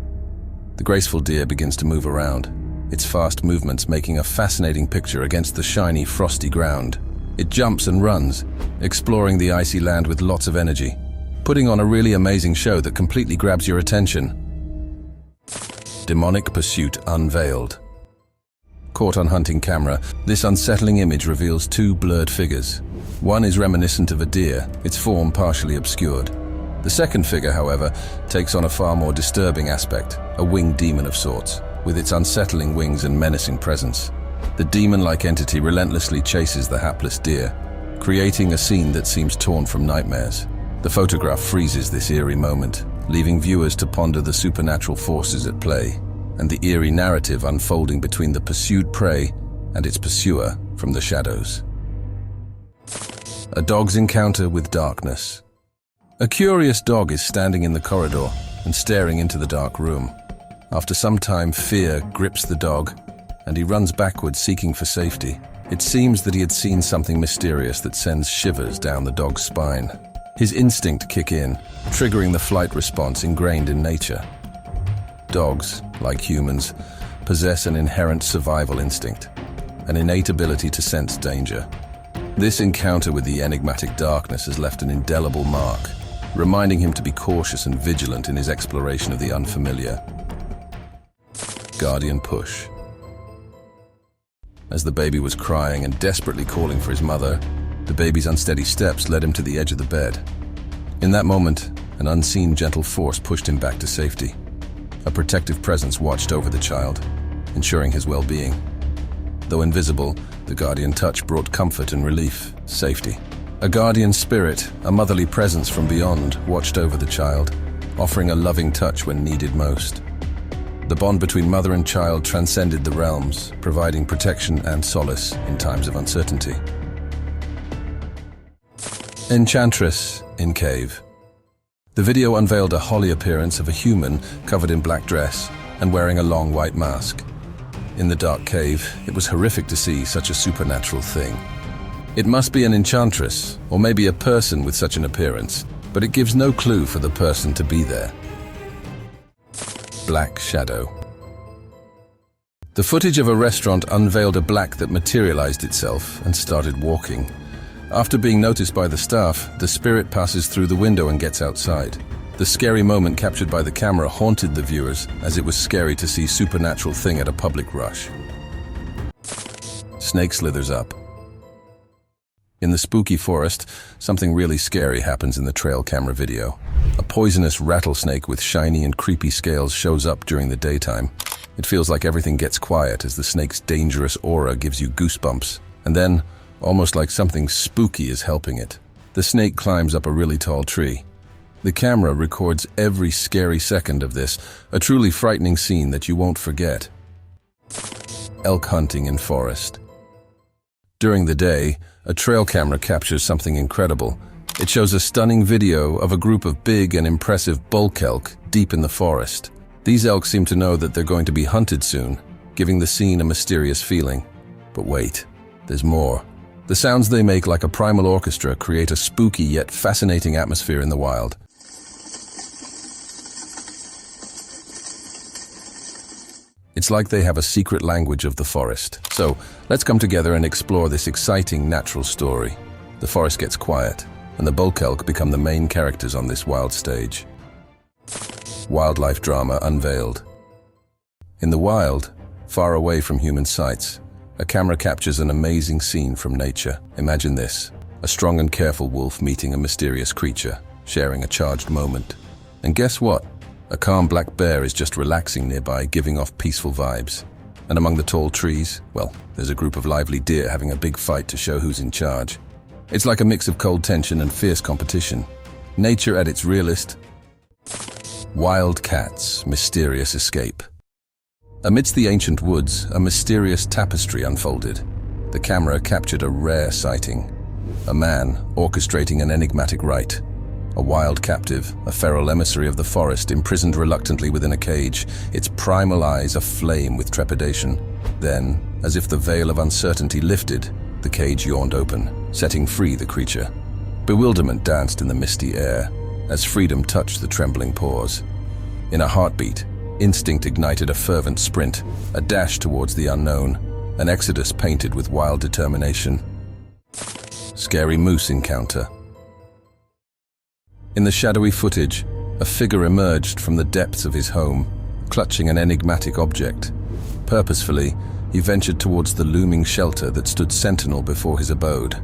[SPEAKER 2] The graceful deer begins to move around, its fast movements making a fascinating picture against the shiny, frosty ground. It jumps and runs, exploring the icy land with lots of energy, putting on a really amazing show that completely grabs your attention. Demonic pursuit unveiled. Caught on hunting camera, this unsettling image reveals two blurred figures. One is reminiscent of a deer, its form partially obscured. The second figure, however, takes on a far more disturbing aspect, a winged demon of sorts, with its unsettling wings and menacing presence. The demon-like entity relentlessly chases the hapless deer, creating a scene that seems torn from nightmares. The photograph freezes this eerie moment, leaving viewers to ponder the supernatural forces at play, and the eerie narrative unfolding between the pursued prey and its pursuer from the shadows. A dog's encounter with darkness. A curious dog is standing in the corridor and staring into the dark room. After some time, fear grips the dog, and he runs backwards seeking for safety. It seems that he had seen something mysterious that sends shivers down the dog's spine. His instinct kick in, triggering the flight response ingrained in nature. Dogs, like humans, possess an inherent survival instinct, an innate ability to sense danger. This encounter with the enigmatic darkness has left an indelible mark, reminding him to be cautious and vigilant in his exploration of the unfamiliar. Guardian push. As the baby was crying and desperately calling for his mother, the baby's unsteady steps led him to the edge of the bed. In that moment, an unseen gentle force pushed him back to safety. A protective presence watched over the child, ensuring his well-being. Though invisible, the guardian touch brought comfort and relief, safety. A guardian spirit, a motherly presence from beyond, watched over the child, offering a loving touch when needed most. The bond between mother and child transcended the realms, providing protection and solace in times of uncertainty. Enchantress in cave. The video unveiled a holly appearance of a human covered in black dress and wearing a long white mask. In the dark cave, it was horrific to see such a supernatural thing. It must be an enchantress, or maybe a person with such an appearance, but it gives no clue for the person to be there. Black shadow. The footage of a restaurant unveiled a black that materialized itself and started walking. After being noticed by the staff, the spirit passes through the window and gets outside. The scary moment captured by the camera haunted the viewers, as it was scary to see supernatural thing at a public rush. Snake slithers up. In the spooky forest, something really scary happens in the trail camera video. A poisonous rattlesnake with shiny and creepy scales shows up during the daytime. It feels like everything gets quiet as the snake's dangerous aura gives you goosebumps, and then, almost like something spooky is helping it. The snake climbs up a really tall tree. The camera records every scary second of this, a truly frightening scene that you won't forget. Elk hunting in forest. During the day, a trail camera captures something incredible. It shows a stunning video of a group of big and impressive bulk elk deep in the forest. These elk seem to know that they're going to be hunted soon, giving the scene a mysterious feeling. But wait, there's more. The sounds they make, like a primal orchestra, create a spooky yet fascinating atmosphere in the wild. It's like they have a secret language of the forest. So, let's come together and explore this exciting natural story. The forest gets quiet, and the bulk elk become the main characters on this wild stage. Wildlife drama unveiled. In the wild, far away from human sights, a camera captures an amazing scene from nature. Imagine this: a strong and careful wolf meeting a mysterious creature, sharing a charged moment. And guess what? A calm black bear is just relaxing nearby, giving off peaceful vibes. And among the tall trees, well, there's a group of lively deer having a big fight to show who's in charge. It's like a mix of cold tension and fierce competition. Nature at its realest. Wild cats, mysterious escape. Amidst the ancient woods, a mysterious tapestry unfolded. The camera captured a rare sighting. A man orchestrating an enigmatic rite. A wild captive, a feral emissary of the forest, imprisoned reluctantly within a cage, its primal eyes aflame with trepidation. Then, as if the veil of uncertainty lifted, the cage yawned open, setting free the creature. Bewilderment danced in the misty air, as freedom touched the trembling paws. In a heartbeat, instinct ignited a fervent sprint, a dash towards the unknown, an exodus painted with wild determination. Scary moose encounter. In the shadowy footage, a figure emerged from the depths of his home, clutching an enigmatic object. Purposefully, he ventured towards the looming shelter that stood sentinel before his abode.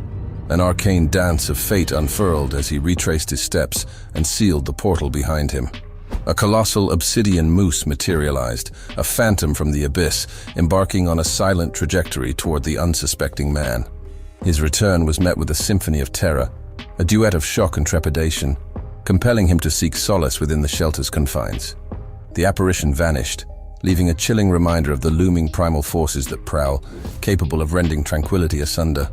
[SPEAKER 2] An arcane dance of fate unfurled as he retraced his steps and sealed the portal behind him. A colossal obsidian moose materialized, a phantom from the abyss, embarking on a silent trajectory toward the unsuspecting man. His return was met with a symphony of terror, a duet of shock and trepidation, compelling him to seek solace within the shelter's confines. The apparition vanished, leaving a chilling reminder of the looming primal forces that prowl, capable of rending tranquility asunder.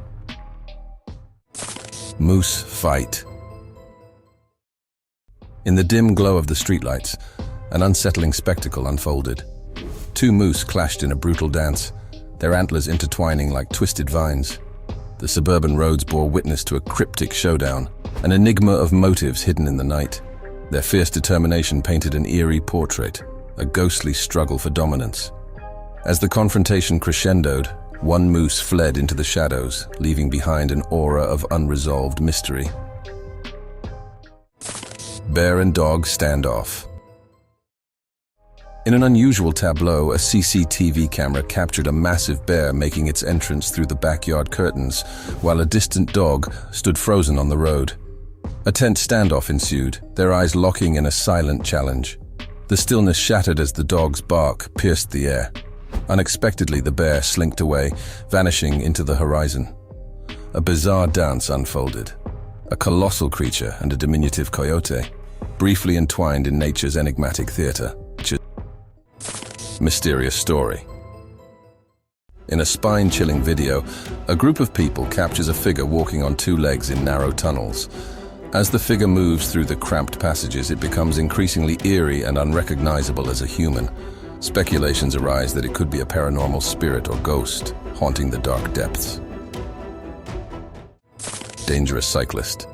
[SPEAKER 2] Moose fight. In the dim glow of the streetlights, an unsettling spectacle unfolded. Two moose clashed in a brutal dance, their antlers intertwining like twisted vines. The suburban roads bore witness to a cryptic showdown, an enigma of motives hidden in the night. Their fierce determination painted an eerie portrait, a ghostly struggle for dominance. As the confrontation crescendoed, one moose fled into the shadows, leaving behind an aura of unresolved mystery. Bear and dog standoff. In an unusual tableau, a CCTV camera captured a massive bear making its entrance through the backyard curtains, while a distant dog stood frozen on the road. A tense standoff ensued, their eyes locking in a silent challenge. The stillness shattered as the dog's bark pierced the air. Unexpectedly, the bear slinked away, vanishing into the horizon. A bizarre dance unfolded. A colossal creature and a diminutive coyote, briefly entwined in nature's enigmatic theater. Mysterious story. In a spine-chilling video, a group of people captures a figure walking on two legs in narrow tunnels. As the figure moves through the cramped passages, it becomes increasingly eerie and unrecognizable as a human. Speculations arise that it could be a paranormal spirit or ghost haunting the dark depths. Dangerous cyclist.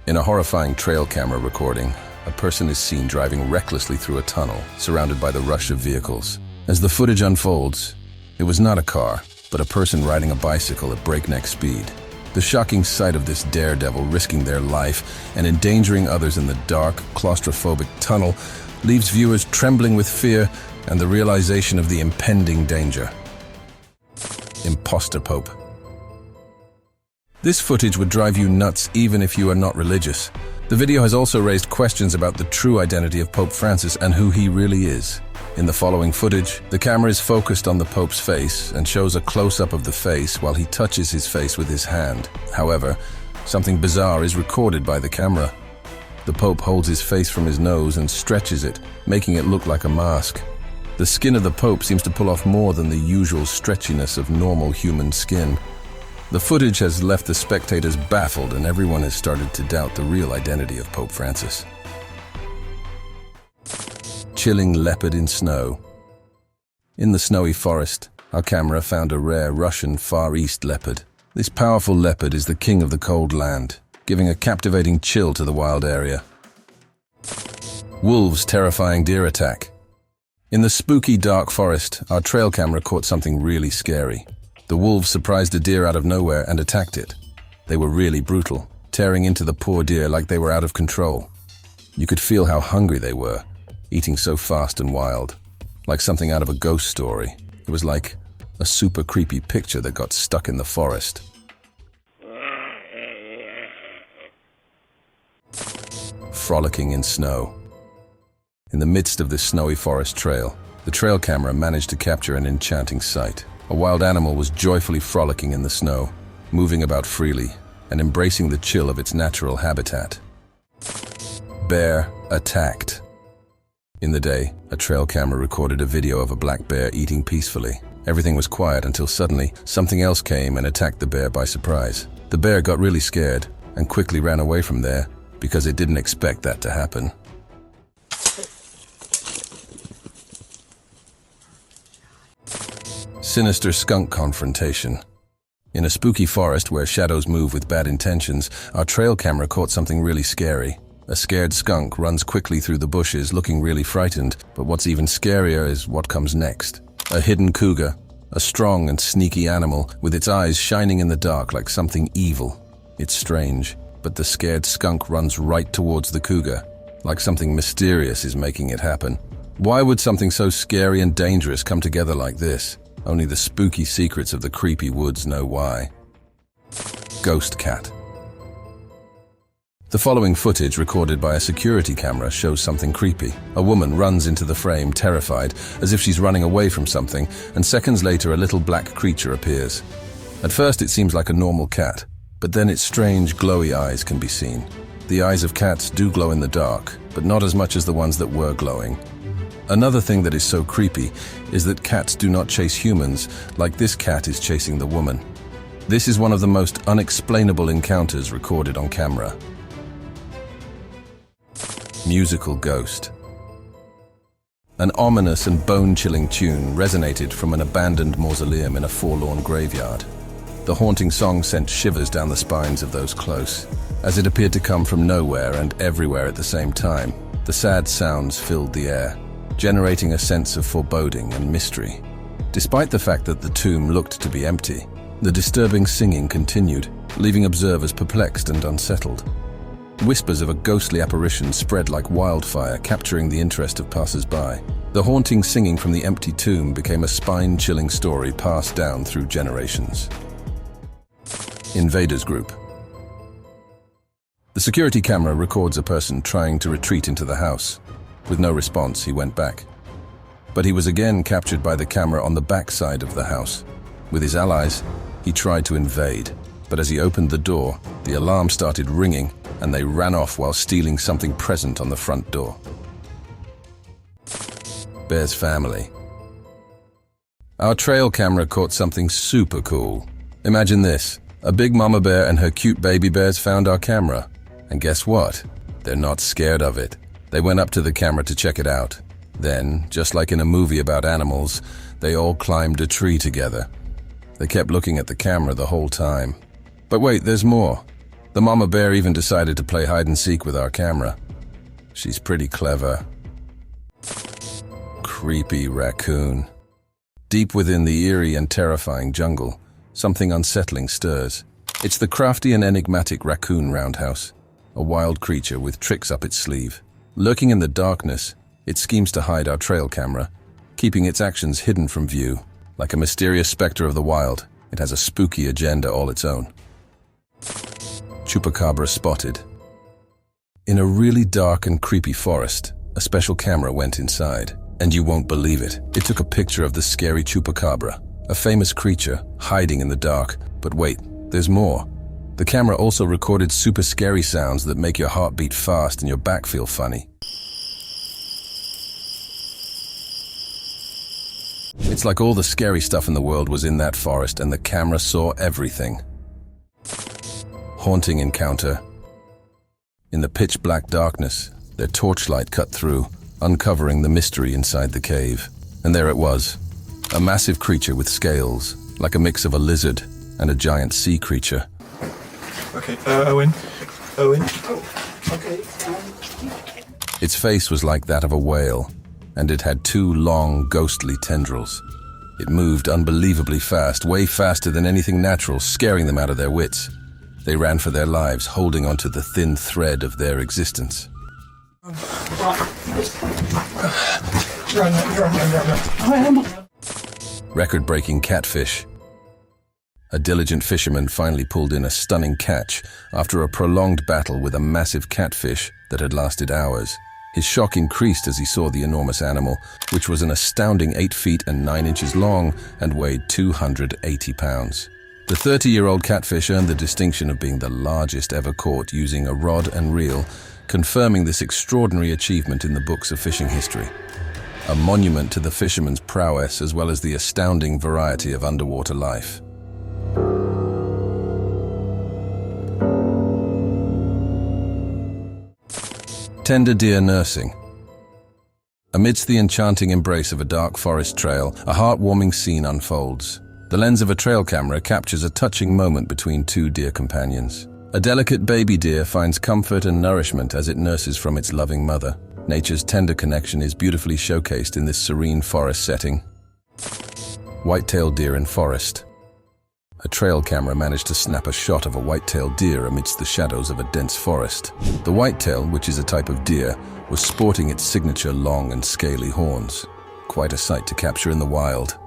[SPEAKER 2] In a horrifying trail camera recording, a person is seen driving recklessly through a tunnel, surrounded by the rush of vehicles. As the footage unfolds, it was not a car, but a person riding a bicycle at breakneck speed. The shocking sight of this daredevil risking their life and endangering others in the dark, claustrophobic tunnel leaves viewers trembling with fear and the realization of the impending danger. Imposter Pope. This footage would drive you nuts even if you are not religious. The video has also raised questions about the true identity of Pope Francis and who he really is. In the following footage, the camera is focused on the Pope's face and shows a close-up of the face while he touches his face with his hand. However, Something bizarre is recorded by the camera. The Pope holds his face from his nose and stretches it, making it look like a mask. The skin of the Pope seems to pull off more than the usual stretchiness of normal human skin. The footage has left the spectators baffled, and everyone has started to doubt the real identity of Pope Francis. Chilling leopard in snow. In the snowy forest, our camera found a rare Russian Far East leopard. This powerful leopard is the king of the cold land, giving a captivating chill to the wild area. Wolves' terrifying deer attack. In the spooky dark forest, our trail camera caught something really scary. The wolves surprised a deer out of nowhere and attacked it. They were really brutal, tearing into the poor deer like they were out of control. You could feel how hungry they were, eating so fast and wild, like something out of a ghost story. It was like a super creepy picture that got stuck in the forest. Frolicking in snow. In the midst of this snowy forest trail, the trail camera managed to capture an enchanting sight. A wild animal was joyfully frolicking in the snow, moving about freely and embracing the chill of its natural habitat. Bear attacked. In the day, a trail camera recorded a video of a black bear eating peacefully. Everything was quiet until suddenly something else came and attacked the bear by surprise. The bear got really scared and quickly ran away from there because it didn't expect that to happen. Sinister skunk confrontation. In a spooky forest where shadows move with bad intentions, our trail camera caught something really scary. A scared skunk runs quickly through the bushes, looking really frightened, but what's even scarier is what comes next. A hidden cougar, a strong and sneaky animal with its eyes shining in the dark like something evil. It's strange, but the scared skunk runs right towards the cougar, like something mysterious is making it happen. Why would something so scary and dangerous come together like this? Only the spooky secrets of the creepy woods know why. Ghost cat. The following footage recorded by a security camera shows something creepy. A woman runs into the frame, terrified, as if she's running away from something, and seconds later a little black creature appears. At first it seems like a normal cat, but then its strange, glowy eyes can be seen. The eyes of cats do glow in the dark, but not as much as the ones that were glowing. Another thing that is so creepy is that cats do not chase humans, like this cat is chasing the woman. This is one of the most unexplainable encounters recorded on camera. Musical ghost. An ominous and bone-chilling tune resonated from an abandoned mausoleum in a forlorn graveyard. The haunting song sent shivers down the spines of those close, as it appeared to come from nowhere and everywhere at the same time. The sad sounds filled the air, generating a sense of foreboding and mystery. Despite the fact that the tomb looked to be empty, the disturbing singing continued, leaving observers perplexed and unsettled. Whispers of a ghostly apparition spread like wildfire, capturing the interest of passers-by. The haunting singing from the empty tomb became a spine-chilling story passed down through generations. Invaders group. The security camera records a person trying to retreat into the house. With no response, he went back. But he was again captured by the camera on the back side of the house. With his allies, he tried to invade. But as he opened the door, the alarm started ringing, and they ran off while stealing something present on the front door. Bear's family. Our trail camera caught something super cool. Imagine this. A big mama bear and her cute baby bears found our camera. And guess what? They're not scared of it. They went up to the camera to check it out. Then, just like in a movie about animals, they all climbed a tree together. They kept looking at the camera the whole time. But wait, there's more. The mama bear even decided to play hide and seek with our camera. She's pretty clever. Creepy raccoon. Deep within the eerie and terrifying jungle, something unsettling stirs. It's the crafty and enigmatic raccoon roundhouse, a wild creature with tricks up its sleeve. Lurking in the darkness, it schemes to hide our trail camera, keeping its actions hidden from view. Like a mysterious specter of the wild, it has a spooky agenda all its own. Chupacabra spotted. In a really dark and creepy forest, a special camera went inside. And you won't believe it. It took a picture of the scary chupacabra, a famous creature hiding in the dark. But wait, there's more. The camera also recorded super scary sounds that make your heart beat fast and your back feel funny. It's like all the scary stuff in the world was in that forest and the camera saw everything. Haunting encounter. In the pitch black darkness, their torchlight cut through, uncovering the mystery inside the cave. And there it was, a massive creature with scales, like a mix of a lizard and a giant sea creature.
[SPEAKER 1] Okay, Owen. Owen. Oh, okay.
[SPEAKER 2] Its face was like that of a whale, and it had two long, ghostly tendrils. It moved unbelievably fast, way faster than anything natural, scaring them out of their wits. They ran for their lives, holding onto the thin thread of their existence.
[SPEAKER 1] Run.
[SPEAKER 2] Record-breaking catfish. A diligent fisherman finally pulled in a stunning catch after a prolonged battle with a massive catfish that had lasted hours. His shock increased as he saw the enormous animal, which was an astounding 8 feet and 9 inches long and weighed 280 pounds. The 30-year-old catfish earned the distinction of being the largest ever caught using a rod and reel, confirming this extraordinary achievement in the books of fishing history. A monument to the fisherman's prowess as well as the astounding variety of underwater life. Tender deer nursing. Amidst the enchanting embrace of a dark forest trail, a heartwarming scene unfolds. The lens of a trail camera captures a touching moment between two deer companions. A delicate baby deer finds comfort and nourishment as it nurses from its loving mother. Nature's tender connection is beautifully showcased in this serene forest setting. White-tailed deer in forest. A trail camera managed to snap a shot of a white-tailed deer amidst the shadows of a dense forest. The whitetail, which is a type of deer, was sporting its signature long and scaly horns. Quite a sight to capture in the wild.